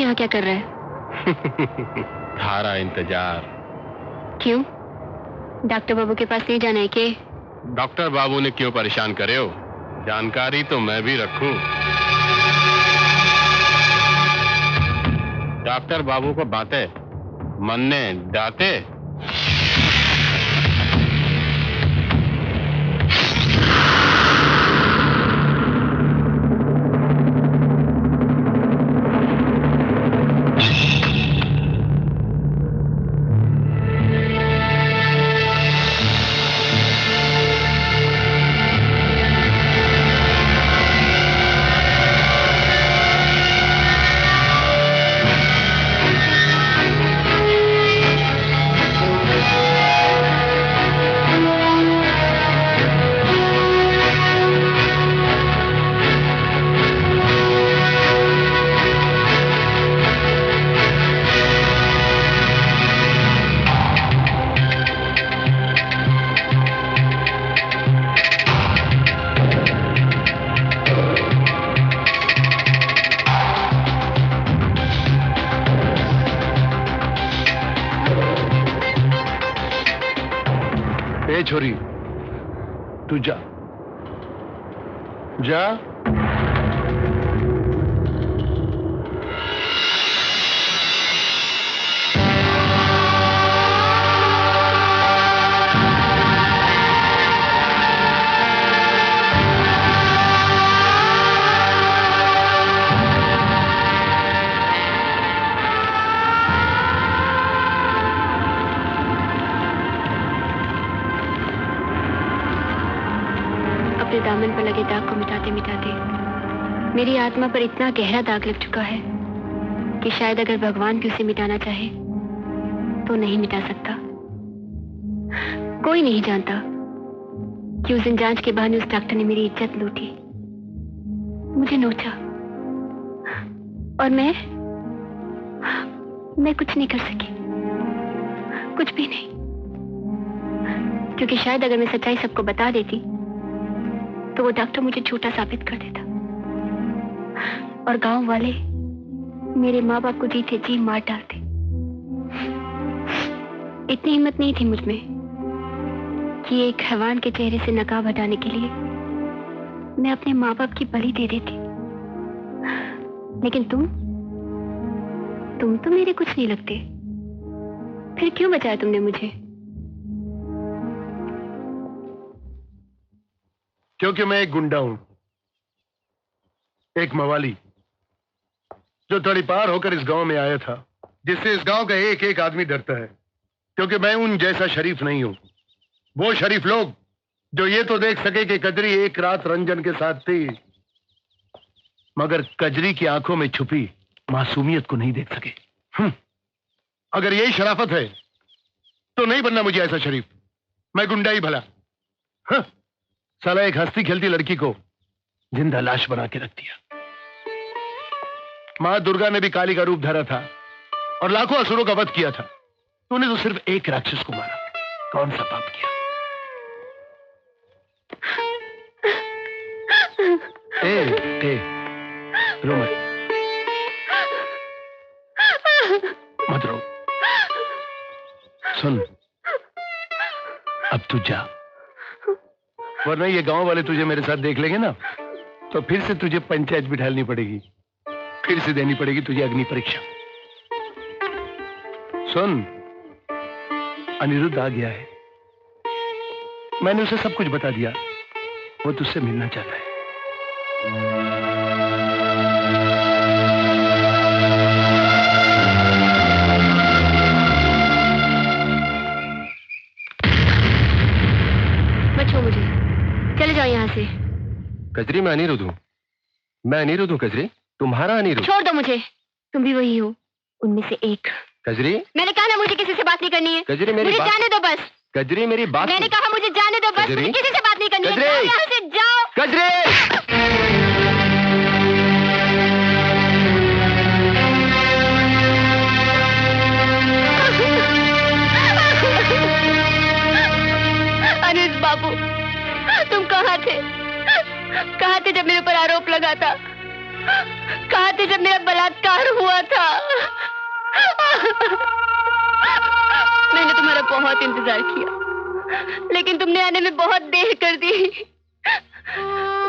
यहाँ क्या कर रहा है? थारा इंतजार। क्यों? डॉक्टर बाबू के पास नहीं जाना है के? डॉक्टर बाबू ने क्यों परेशान करे हो? जानकारी तो मैं भी रखूं। डॉक्टर बाबू को बातें मनने डाते। छोरी तू जा जा। दामन पर लगे दाग को मिटाते मिटाते मेरी आत्मा पर इतना गहरा दाग लग चुका है कि शायद अगर भगवान भी उसे मिटाना चाहे तो नहीं मिटा सकता। कोई नहीं जानता कि उस दिन जांच के बहाने उस डॉक्टर ने मेरी इज्जत लूटी, मुझे नोचा, और मैं कुछ नहीं कर सकी, कुछ भी नहीं, क्योंकि शायद अगर मैं सच्चाई सबको बता देती तो वो डॉक्टर मुझे झूठा साबित कर देता और गांव वाले मेरे माँ बाप को जीते जी मार डालते। इतनी हिम्मत नहीं थी मुझ में कि एक हैवान के चेहरे से नकाब हटाने के लिए मैं अपने माँ बाप की बलि दे देती। लेकिन तुम तो मेरे कुछ नहीं लगते, फिर क्यों बचाया तुमने मुझे? क्योंकि मैं एक गुंडा हूं, एक मवाली जो तड़ीपार होकर इस गांव में आया था, जिससे इस गांव का एक एक आदमी डरता है। क्योंकि मैं उन जैसा शरीफ नहीं हूं। वो शरीफ लोग जो ये तो देख सके कि कजरी एक रात रंजन के साथ थी, मगर कजरी की आंखों में छुपी मासूमियत को नहीं देख सके। अगर यही शराफत है तो नहीं बनना मुझे ऐसा शरीफ, मैं गुंडा ही भला। साला एक हंसती खेलती लड़की को जिंदा लाश बना के रख दिया। मां दुर्गा ने भी काली का रूप धरा था और लाखों असुरों का वध किया था। तूने तो सिर्फ एक राक्षस को मारा, कौन सा पाप किया? ए, रो मत रो। सुन, अब तू जा, वरना ये गांव वाले तुझे मेरे साथ देख लेंगे ना, तो फिर से तुझे पंचायत बिठानी पड़ेगी, फिर से देनी पड़ेगी तुझे अग्नि परीक्षा। सुन, अनिरुद्ध आ गया है, मैंने उसे सब कुछ बता दिया, वो तुझसे मिलना चाहता है। बचो मुझे, चले जाओ यहाँ से। कजरी, मैं अनिरुद्ध हूँ, मैं अनिरुद्ध हूँ कजरी, तुम्हारा अनिरुद्ध। छोड़ दो मुझे, तुम भी वही हो, उनमें से एक। कजरी, मैंने कहा ना मुझे किसी से बात नहीं करनी है। कजरी मेरी मुझे बात जाने दो बस। कजरी मेरी बात, मैंने कहा मुझे जाने दो बस, मुझे किसी से बात नहीं करनी है। जाओ यहाँ से, जाओ। कजरी, अनिरुद्ध बाबू, तुम कहाँ थे? कहाँ थे जब मेरे ऊपर आरोप लगा था? कहाँ थे जब मेरा बलात्कार हुआ था? मैंने तुम्हारा बहुत इंतजार किया, लेकिन तुमने आने में बहुत देर कर दी।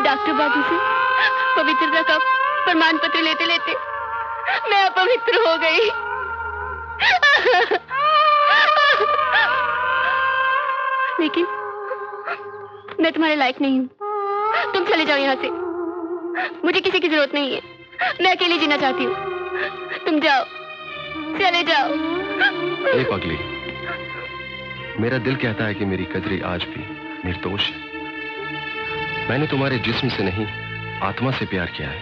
डॉक्टर बाबू से पवित्रता का प्रमाण पत्र लेते लेते मैं अपवित्र हो गई। लेकिन मैं तुम्हारे लायक नहीं हूँ। तुम चले जाओ यहाँ से, मुझे किसी की जरूरत नहीं है। मैं अकेली जीना चाहती हूँ। तुम जाओ, चले जाओ। ए पगली, मेरा दिल कहता है कि मेरी कजरी आज भी निर्दोष है। मैंने तुम्हारे जिस्म से नहीं, आत्मा से प्यार किया है,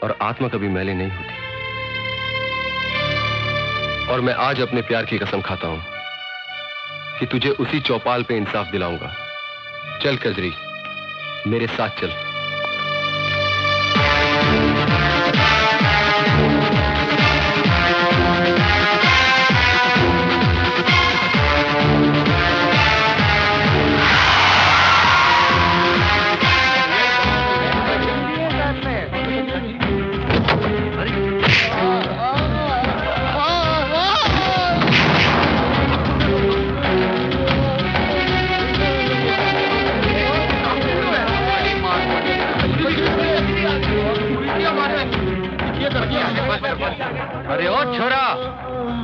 और आत्मा कभी मैले नहीं होती। और मैं आज अपने प्यार की कसम खाता हूं कि तुझे उसी चौपाल पे इंसाफ दिलाऊंगा। चल कजरी, मेरे साथ चल। अरे ओ छोरा,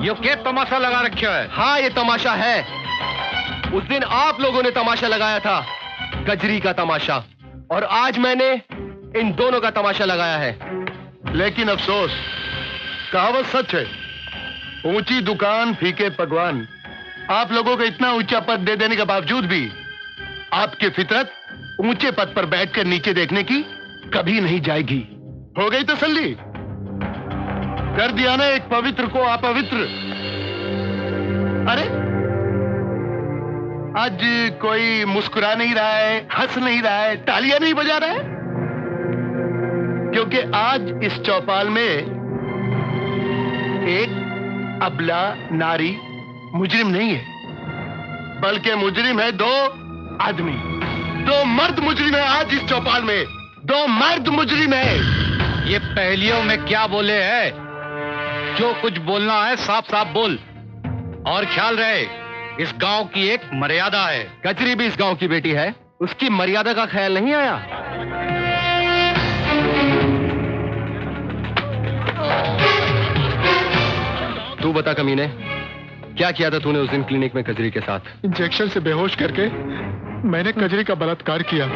यो क्या तमाशा लगा रखा है? हाँ, ये तमाशा है। उस दिन आप लोगों ने तमाशा लगाया था, कजरी का तमाशा, और आज मैंने इन दोनों का तमाशा लगाया है। लेकिन अफसोस, कहावत सच है, ऊंची दुकान फीके पकवान। आप लोगों को इतना ऊंचा पद दे देने के बावजूद भी आपकी फितरत ऊंचे पद पर बैठकर नीचे देखने की कभी नहीं जाएगी। हो गई तसल्ली? कर दिया ना एक पवित्र को अपवित्र। अरे आज कोई मुस्कुरा नहीं रहा है, हंस नहीं रहा है, तालियां नहीं बजा रहा है, क्योंकि आज इस चौपाल में एक अबला नारी मुजरिम नहीं है, बल्कि मुजरिम है दो आदमी, दो मर्द मुजरिम है। आज इस चौपाल में दो मर्द मुजरिम है। ये पहेलियों में क्या बोले है? जो कुछ बोलना है साफ साफ बोल, और ख्याल रहे इस गांव की एक मर्यादा है। कजरी भी इस गांव की बेटी है, उसकी मर्यादा का ख्याल नहीं आया? तू बता कमीने, क्या किया था तूने उस दिन क्लिनिक में कजरी के साथ? इंजेक्शन से बेहोश करके मैंने कजरी का बलात्कार किया।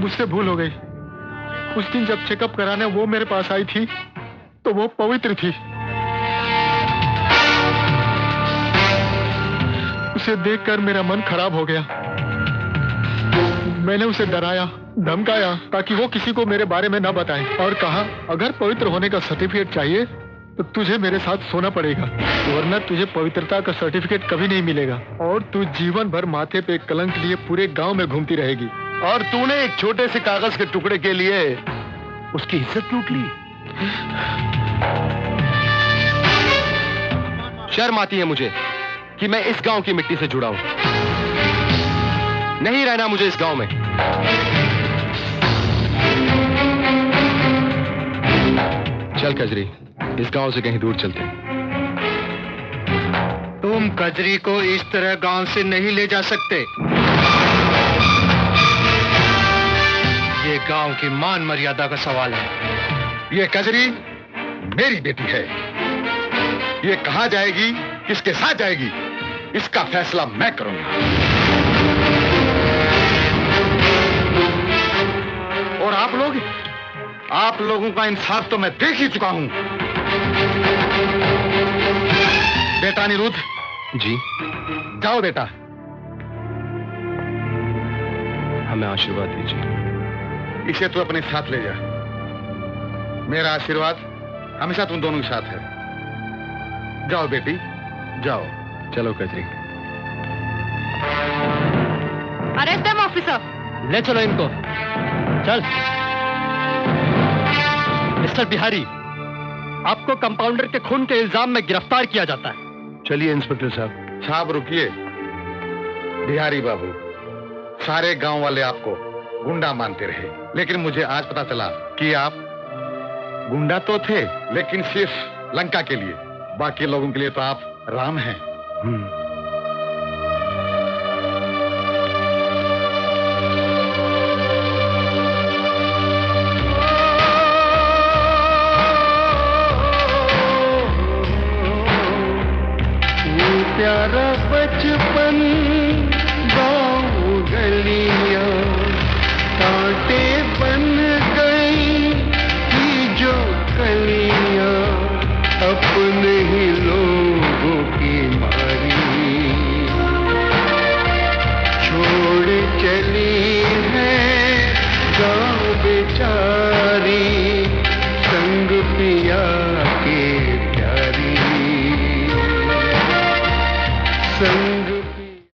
मुझसे भूल हो गई। उस दिन जब चेकअप कराने वो मेरे पास आई थी तो वो पवित्र थी। उसे देखकर मेरा मन खराब हो गया। मैंने उसे डराया, धमकाया ताकि वो किसी को मेरे बारे में ना बताए, और कहा अगर पवित्र होने का सर्टिफिकेट चाहिए तो तुझे मेरे साथ सोना पड़ेगा, वरना तुझे पवित्रता का सर्टिफिकेट कभी नहीं मिलेगा, और तू जीवन भर माथे पे कलंक लिए पूरे गांव में घूमती रहेगी। और तूने एक छोटे से कागज के टुकड़े के लिए उसकी इज्जत लूट ली। शर्म आती है मुझे कि मैं इस गांव की मिट्टी से जुड़ा हूं। नहीं रहना मुझे इस गांव में। चल कजरी, इस गांव से कहीं दूर चलते हैं। तुम कजरी को इस तरह गांव से नहीं ले जा सकते। ये गांव की मान मर्यादा का सवाल है। ये कजरी मेरी बेटी है। ये कहां जाएगी, किसके साथ जाएगी, इसका फैसला मैं करूंगा। और आप लोगों का इंसाफ तो मैं देख ही चुका हूं। बेटा अनिरुद्ध जी, जाओ बेटा, हमें आशीर्वाद दीजिए। इसे तू अपने साथ ले जा। मेरा आशीर्वाद हमेशा तुम दोनों के साथ है। जाओ बेटी, जाओ। चलो कजरी। Arrest them officer. ले चलो इनको। चल। मिस्टर बिहारी, आपको कंपाउंडर के खून के इल्जाम में गिरफ्तार किया जाता है। चलिए इंस्पेक्टर साहब। साहब रुकिए। बिहारी बाबू, सारे गांव वाले आपको गुंडा मानते रहे, लेकिन मुझे आज पता चला कि आप गुंडा तो थे, लेकिन सिर्फ लंका के लिए, बाकी लोगों के लिए तो आप राम हैं। प्यारा बचपन गाँव गलियां कांटे बन गई थी जो कलियां अपने ही लोगों की मारी छोड़ चली है गाँव बेचारा